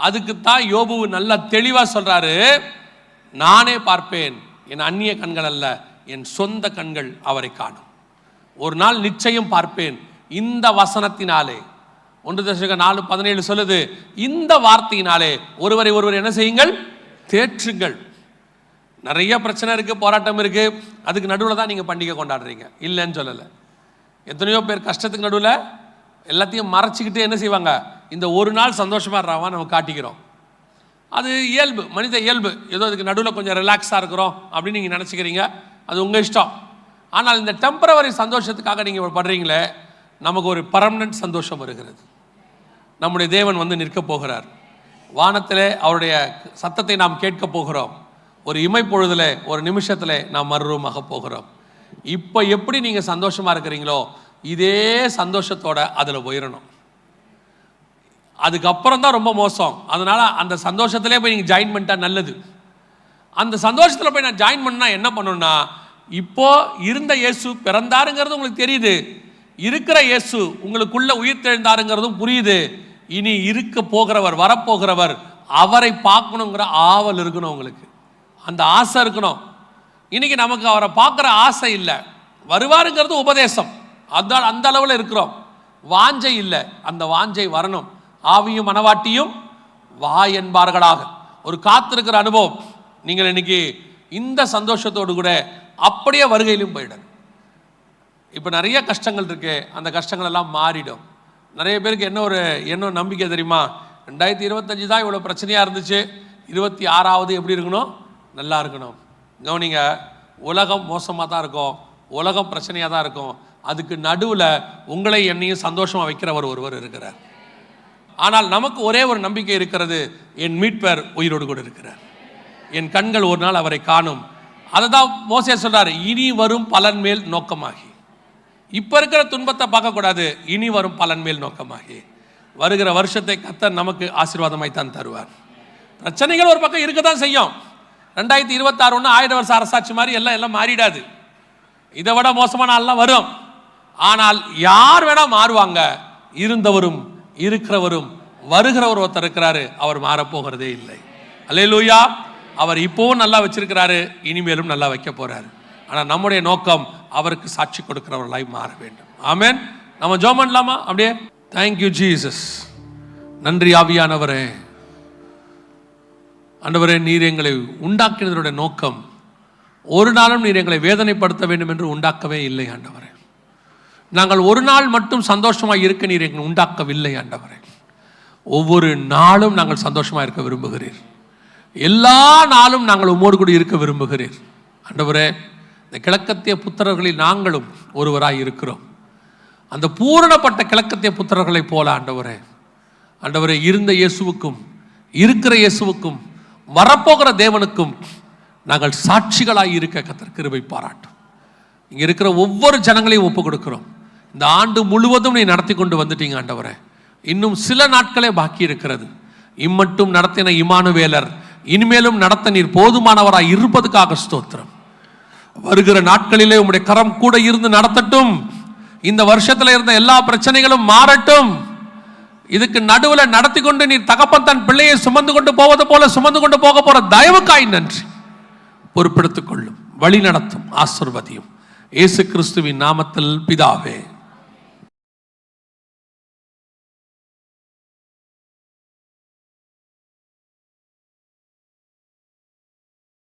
அதுக்கு தான் யோபு நல்லா தெளிவாக சொல்கிறாரு, நானே பார்ப்பேன், என் அந்நிய கண்கள் அல்ல, என் சொந்த கண்கள் அவரை காணும். ஒரு நாள் நிச்சயம் பார்ப்பேன். இந்த வசனத்தினாலே 1 Thessalonians 4:17 சொல்லுது, இந்த வார்த்தையினாலே ஒருவரை ஒருவர் என்ன செய்யுங்கள்? தேற்றுங்கள். நிறைய பிரச்சனை இருக்குது, போராட்டம் இருக்குது, அதுக்கு நடுவில் தான் நீங்கள் பண்டிகை கொண்டாடுறீங்க, இல்லைன்னு சொல்லலை. எத்தனையோ பேர் கஷ்டத்துக்கு நடுவில் எல்லாத்தையும் மறைச்சிக்கிட்டு என்ன செய்வாங்க? இந்த ஒரு நாள் சந்தோஷமாக இருறாவா நம்ம காட்டிக்கிறோம். அது இயல்பு, மனித இயல்பு. ஏதோ அதுக்கு நடுவில் கொஞ்சம் ரிலாக்ஸாக இருக்கிறோம் அப்படின்னு நீங்கள் நினச்சிக்கிறீங்க, அது உங்கள் இஷ்டம். ஆனால் இந்த டெம்பரவரி சந்தோஷத்துக்காக நீங்கள் படுறீங்களே, நமக்கு ஒரு பர்மனன்ட் சந்தோஷம் வருகிறது. நம்முடைய தேவன் வந்து நிற்க போகிறார். வானத்திலே அவருடைய சத்தத்தை நாம் கேட்க போகிறோம். ஒரு இமைப்பொழுதில், ஒரு நிமிஷத்தில் நாம் மறுரூபமாக போகிறோம். இப்போ எப்படி நீங்கள் சந்தோஷமாக இருக்கிறீங்களோ இதே சந்தோஷத்தோட அதில் போயிடணும். அதுக்கப்புறம் தான் ரொம்ப மோசம். அதனால் அந்த சந்தோஷத்திலே போய் நீங்கள் ஜாயின் பண்ணிட்டா நல்லது. அந்த சந்தோஷத்தில் போய் நான் ஜாயின் பண்ணால் என்ன பண்ணணும்னா, இப்போ இருந்த இயேசு பிறந்தாருங்கிறது உங்களுக்கு தெரியுது, இருக்கிற இயேசு உங்களுக்குள்ள உயிர் தெழுந்தாருங்கிறதும் புரியுது. இனி இருக்க போகிறவர், வரப்போகிறவர், அவரை பார்க்கணுங்கிற ஆவல் இருக்கணும் உங்களுக்கு, அந்த ஆசை இருக்கணும். இன்னைக்கு நமக்கு அவரை பார்க்குற ஆசை இல்லை, வருவாருங்கிறது உபதேசம், அதான் அந்த அளவில் இருக்கிறோம். வாஞ்சை இல்லை, அந்த வாஞ்சை வரணும். ஆவியும் மனவாட்டியும் வா என்பார்களாக ஒரு காத்திருக்கிற அனுபவம். நீங்கள் இன்னைக்கு இந்த சந்தோஷத்தோடு கூட அப்படியே வருகையிலும் போயிடும். இப்போ நிறைய கஷ்டங்கள் இருக்கு, அந்த கஷ்டங்கள் எல்லாம் மாறிடும். நிறைய பேருக்கு என்ன நம்பிக்கை தெரியுமா? 2025 தான் இவ்வளோ பிரச்சனையாக இருந்துச்சு, 26வது எப்படி இருக்கணும்? நல்லா இருக்கணும். கவனிங்க, உலகம் மோசமாக தான் இருக்கும், உலகம் பிரச்சனையாக தான் இருக்கும். அதுக்கு நடுவில் உங்களை என்னையும் சந்தோஷமாக வைக்கிறவர் ஒருவர் இருக்கிறார். ஆனால் நமக்கு ஒரே ஒரு நம்பிக்கை இருக்கிறது, என் மீட்பர் உயிரோடு கூட இருக்கிறார், என் கண்கள் ஒரு நாள் அவரை காணும். அதை தான் மோசே சொல்றாரு, இனி வரும் பலன் மேல் நோக்கமாகி. இப்போ இருக்கிற துன்பத்தை பார்க்கக்கூடாது, இனி வரும் பலன் மேல் நோக்கமாகி. வருகிற வருஷத்தை கர்த்தர் நமக்கு ஆசீர்வாதமாய் தான் தருவார். பிரச்சனைகள் ஒரு பக்கம் இருக்க தான் செய்யும். 2026 ஒன்று 1000 வருஷ அரசாட்சி மாதிரி எல்லாம் மாறிடாது. இதை விட மோசமான நாள்லாம் வரும். ஆனால் யார் வேணா மாறுவாங்க, இருந்தவரும் இருக்கிறவரும் வருகிறவர் ஒருத்தர் இருக்கிறாரு, அவர் மாறப்போகிறதே இல்லை. அல்லேலூயா. அவர் இப்போவும் நல்லா வச்சிருக்கிறாரு, இனிமேலும் நல்லா வைக்க போறாரு. ஆனால் நம்முடைய நோக்கம் அவருக்கு சாட்சி கொடுக்கிறவர்களாய் மாற வேண்டும். ஆமென். நம்ம ஜெபம் பண்ணலாமா? அப்படியே. Thank you Jesus. நன்றி ஆவியானவரே. ஆண்டவரே, நீர் எங்களை உண்டாக்கினதனுடைய நோக்கம் ஒரு நாளும் நீர் எங்களை வேதனைப்படுத்த வேண்டும் என்று உண்டாக்கவே இல்லை ஆண்டவரே. நாங்கள் ஒரு நாள் மட்டும் சந்தோஷமாக இருக்க நீர் எங்களை உண்டாக்கவில்லை ஆண்டவரே. ஒவ்வொரு நாளும் நாங்கள் சந்தோஷமாக இருக்க விரும்புகிறீர். எல்லா நாளும் நாங்கள் உம்மோடு கூட இருக்க விரும்புகிறீர் ஆண்டவரே. இந்த கிழக்கத்திய புத்திரர்களில் நாங்களும் ஒருவராய் இருக்கிறோம். அந்த பூரணப்பட்ட கிழக்கத்திய புத்திரர்களை போல ஆண்டவரே, ஆண்டவரே, இருந்த இயேசுவுக்கும் இருக்கிற இயேசுவுக்கும் வரப்போகிற தேவனுக்கும் நாங்கள் சாட்சிகளாய் இருக்க கர்த்தர் கிருபை பாராட்டும். இங்கே இருக்கிற ஒவ்வொரு ஜனங்களையும் ஒப்பு கொடுக்கிறோம். இந்த ஆண்டு முழுவதும் நீ நடத்தி கொண்டு வந்துட்டீங்க ஆண்டவரே. இன்னும் சில நாட்களே பாக்கி இருக்கிறது. இம்மட்டும் நடத்தின இமானுவேலர் இனிமேலும் நடத்த நீர் போதுமானவராய் இருப்பதுக்காக ஸ்தோத்திரம். வருகிற நாட்களிலே உம்முடைய கரம் கூட இருந்து நடத்தட்டும். இந்த வருஷத்துல இருந்த எல்லா பிரச்சனைகளும் மாறட்டும். இதுக்கு நடுவில் நடத்தி கொண்டு நீர் தகப்பன் தன் பிள்ளையை சுமந்து கொண்டு போவது போல சுமந்து கொண்டு போக போற தயவுக்காய் நன்றி. பொறுப்பெடுத்துக் கொள்ளும், வழி நடத்தும், ஆசீர்வதியும். இயேசு கிறிஸ்துவின் நாமத்தில் பிதாவே.